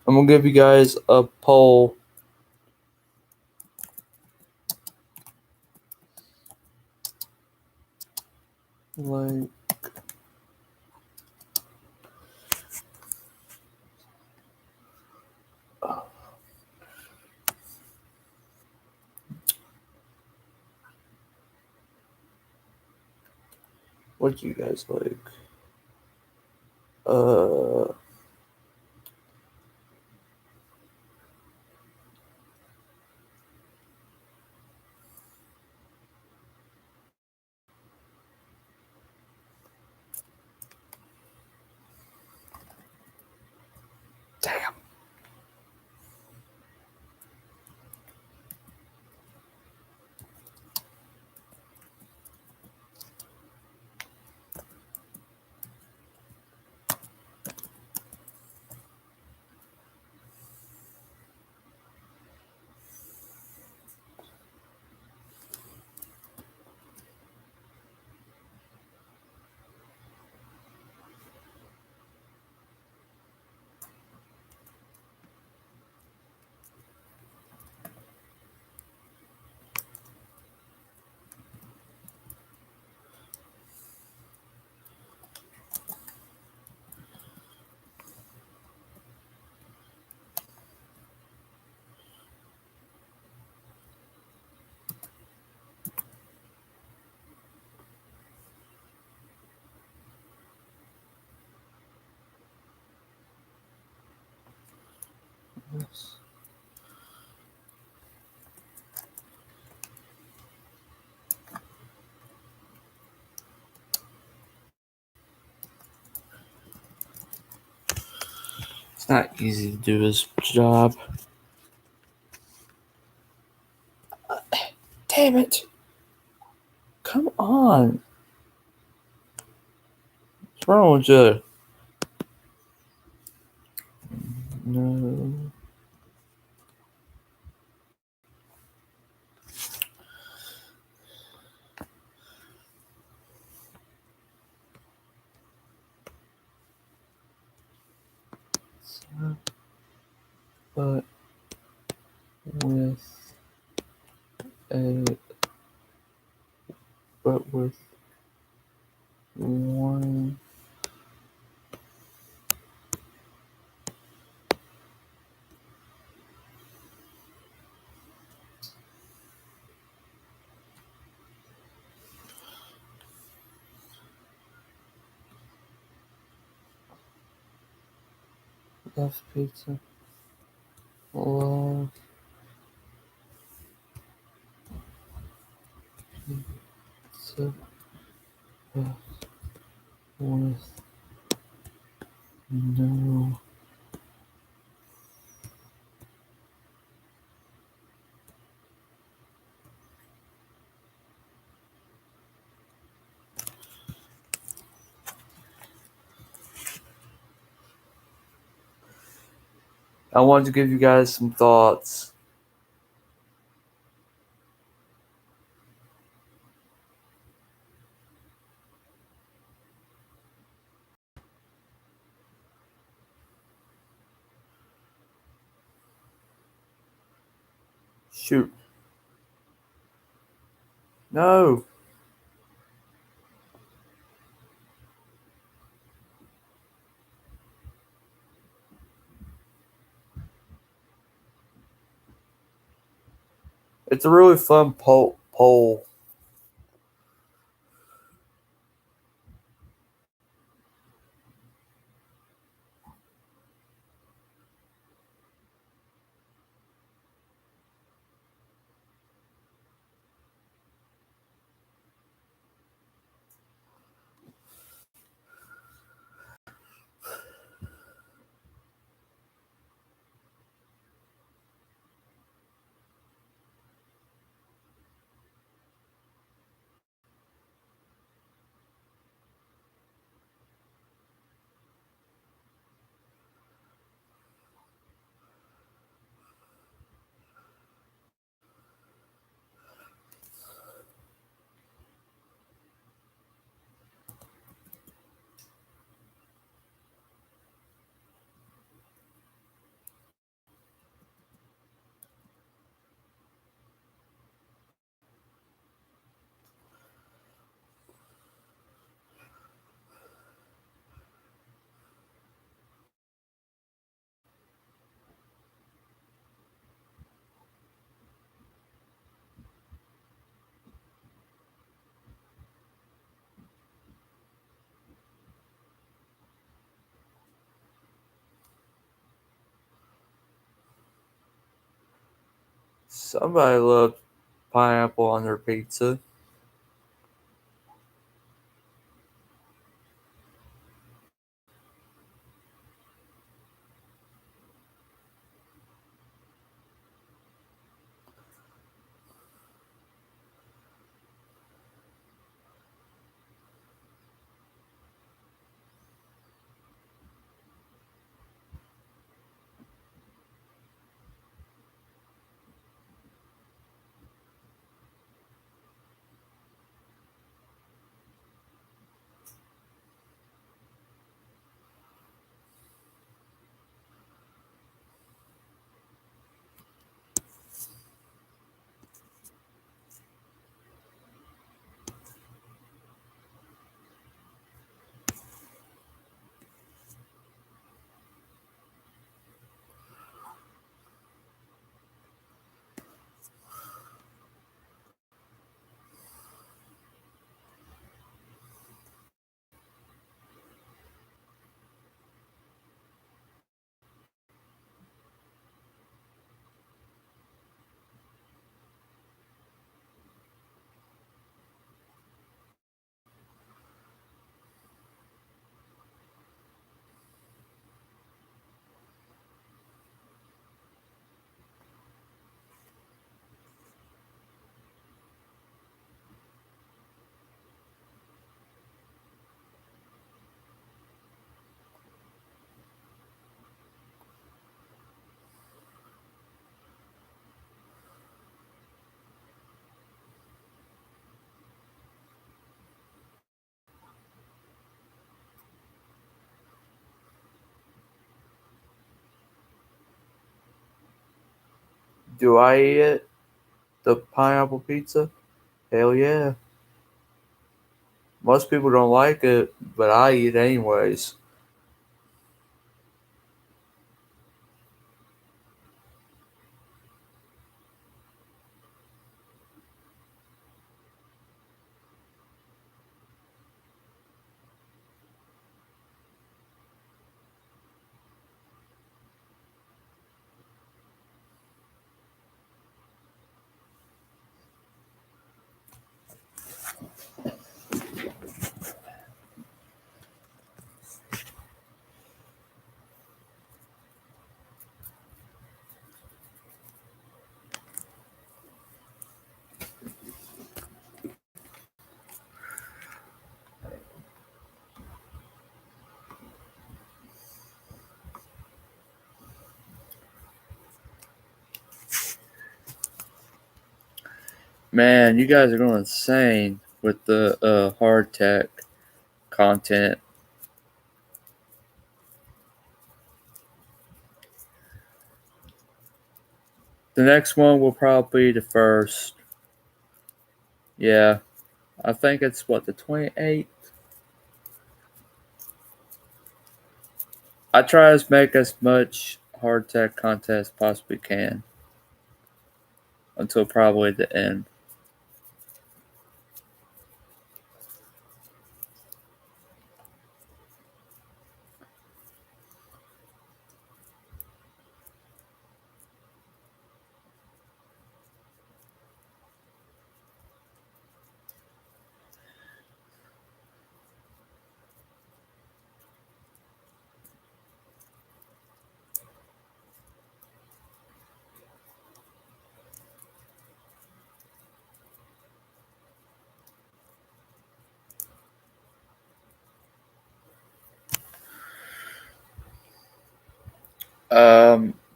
I'm gonna give you guys a poll. Like, what do you guys like? Uh, Damn. Yes. not easy to do his job. Damn it! Come on! What's wrong with you? No. But with a with one left pizza. Love pizza with no. I wanted to give you guys some thoughts. Shoot. No. It's a really fun poll. Somebody loves pineapple on their pizza. Do I eat it? The pineapple pizza? Hell yeah. Most people don't like it, but I eat it anyways. Man, you guys are going insane with the hardtech content. The next one will probably be the first. Yeah, I think it's what, the 28th? I try to make as much hardtech content as possibly can until probably the end.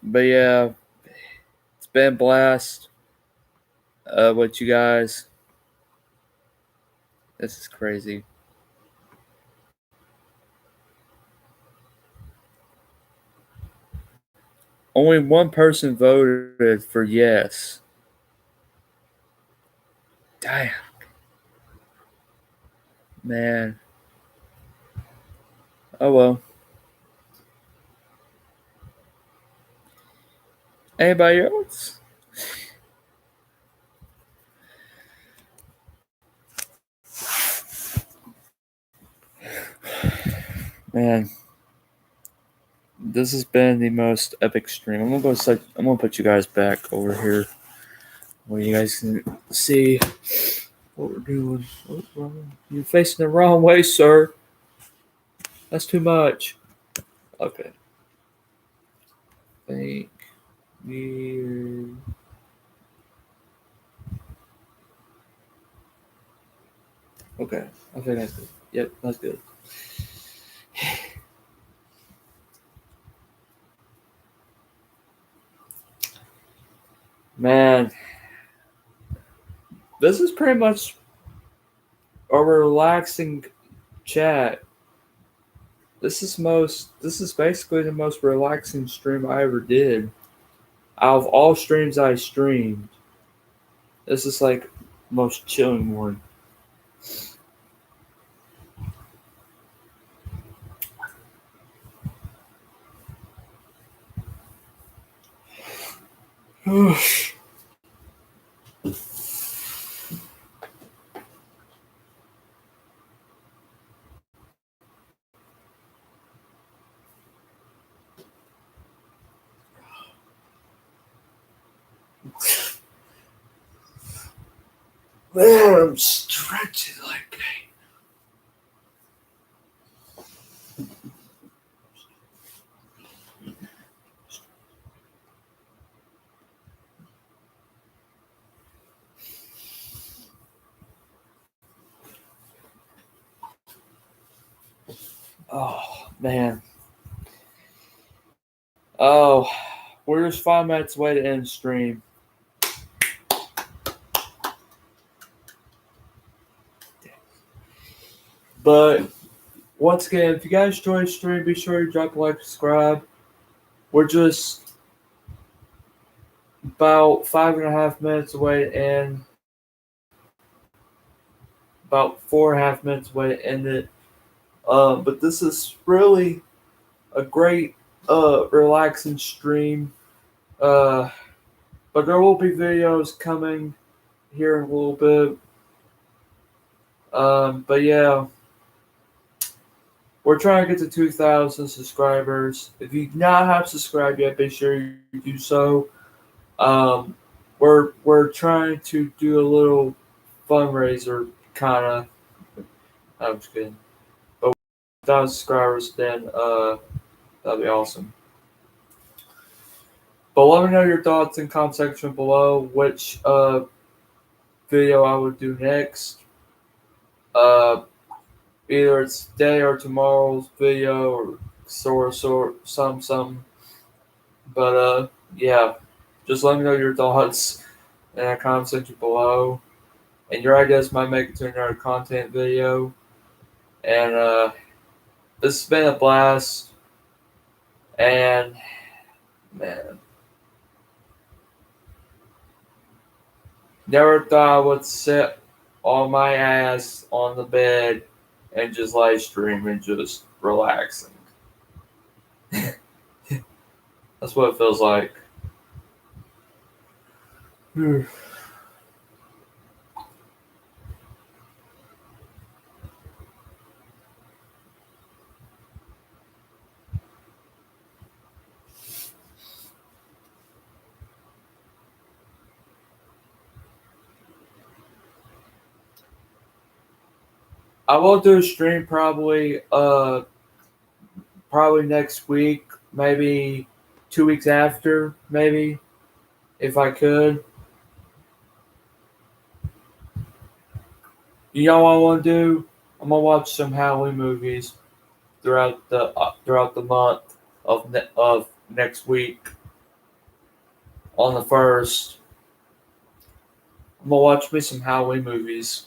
But yeah, it's been a blast with you guys. This is crazy. Only one person voted for yes. Damn. Man. Oh well. Anybody else? Man. This has been the most epic stream. I'm gonna put you guys back over here where you guys can see what we're doing. Oh, you're facing the wrong way, sir. That's too much. Okay. Thank you. Okay. I think that's good. Yep, that's good. Man, this is pretty much a relaxing chat. This is basically the most relaxing stream I ever did. Out of all streams I streamed, this is like most chilling one. Man, I'm stretching like oh man. Oh, we're just 5 minutes away to end stream. But once again, if you guys enjoyed the stream, be sure to drop a like, subscribe. We're just about 5.5 minutes away to end, about 4.5 minutes away to end it. But this is really a great, relaxing stream. Uh, but there will be videos coming here in a little bit. But yeah, we're trying to get to 2,000 subscribers. If you do not have subscribed yet, be sure you do so. Um, we're trying to do a little fundraiser, kind of. I'm just kidding. But 1,000 subscribers, then that'd be awesome. But let me know your thoughts in the comment section below. Which video I would do next. Uh, Either it's today or tomorrow's video or something. But yeah, just let me know your thoughts in the comment section below. And your ideas might make it to another content video. And this has been a blast. And man, never thought I would sit on my ass on the bed and just live stream and just relaxing. That's what it feels like. I will do a stream probably next week, maybe 2 weeks after, maybe, if I could. You know what I want to do? I'm gonna watch some Halloween movies throughout the month of next week. On the first, I'm gonna watch me some Halloween movies.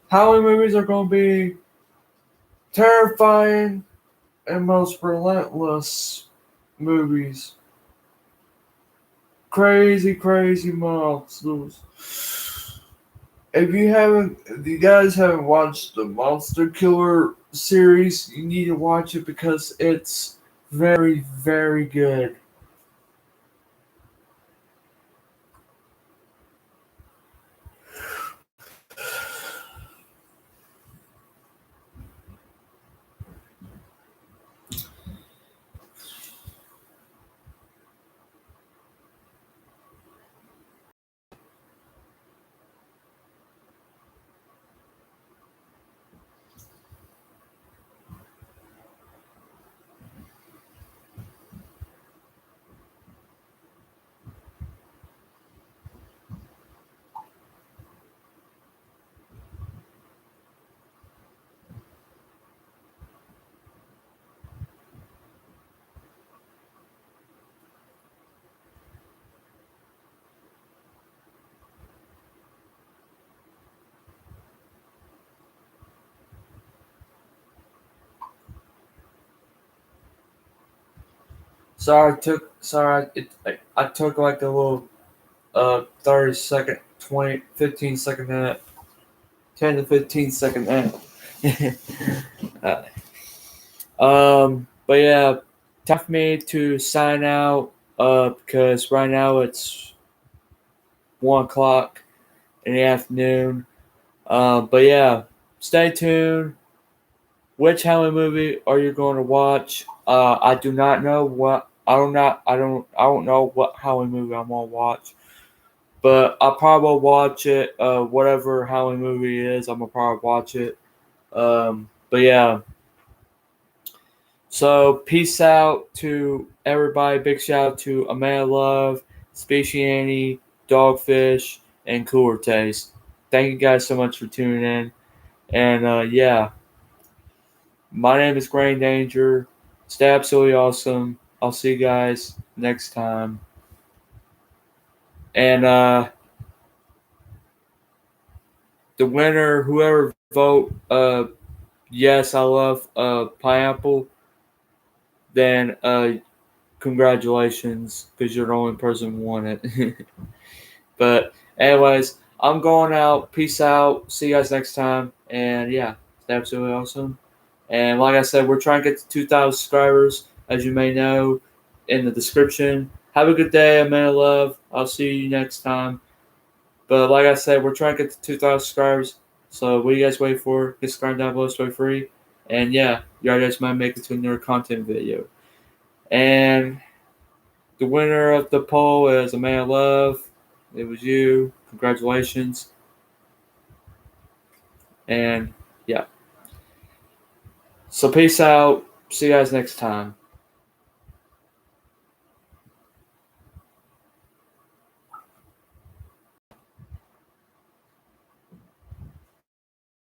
Halloween movies are gonna be terrifying and most relentless movies. Crazy, crazy monsters. If you guys haven't watched the Monster Killer series, you need to watch it because it's very, very good. I took like a little 30 second, 20, 15 second minute, 10 to 15 second minute. But yeah, time for me to sign out because right now it's 1 o'clock in the afternoon. But yeah, stay tuned. Which Halloween movie are you going to watch? I do not know what I don't know what Halloween movie I'm gonna watch. But I'll probably watch it. Whatever Halloween movie it is, I'm gonna probably watch it. But yeah. So peace out to everybody. Big shout out to Amanda Love, Speciani, Dogfish, and Cooler Taste. Thank you guys so much for tuning in. And yeah, my name is Grain Danger. Stay absolutely awesome. I'll see you guys next time. And the winner, whoever vote, yes, I love pineapple, then congratulations, because you're the only person who won it. But anyways, I'm going out. Peace out. See you guys next time. And yeah, it's absolutely awesome. And like I said, we're trying to get to 2,000 subscribers, as you may know, in the description. Have a good day, a man of love. I'll see you next time. But like I said, we're trying to get to 2,000 subscribers. So what do you guys wait for? Get subscribed down below, it's totally free. And yeah, you guys might make it to another content video. And the winner of the poll is a man of love. It was you. Congratulations. And yeah. So peace out. See you guys next time.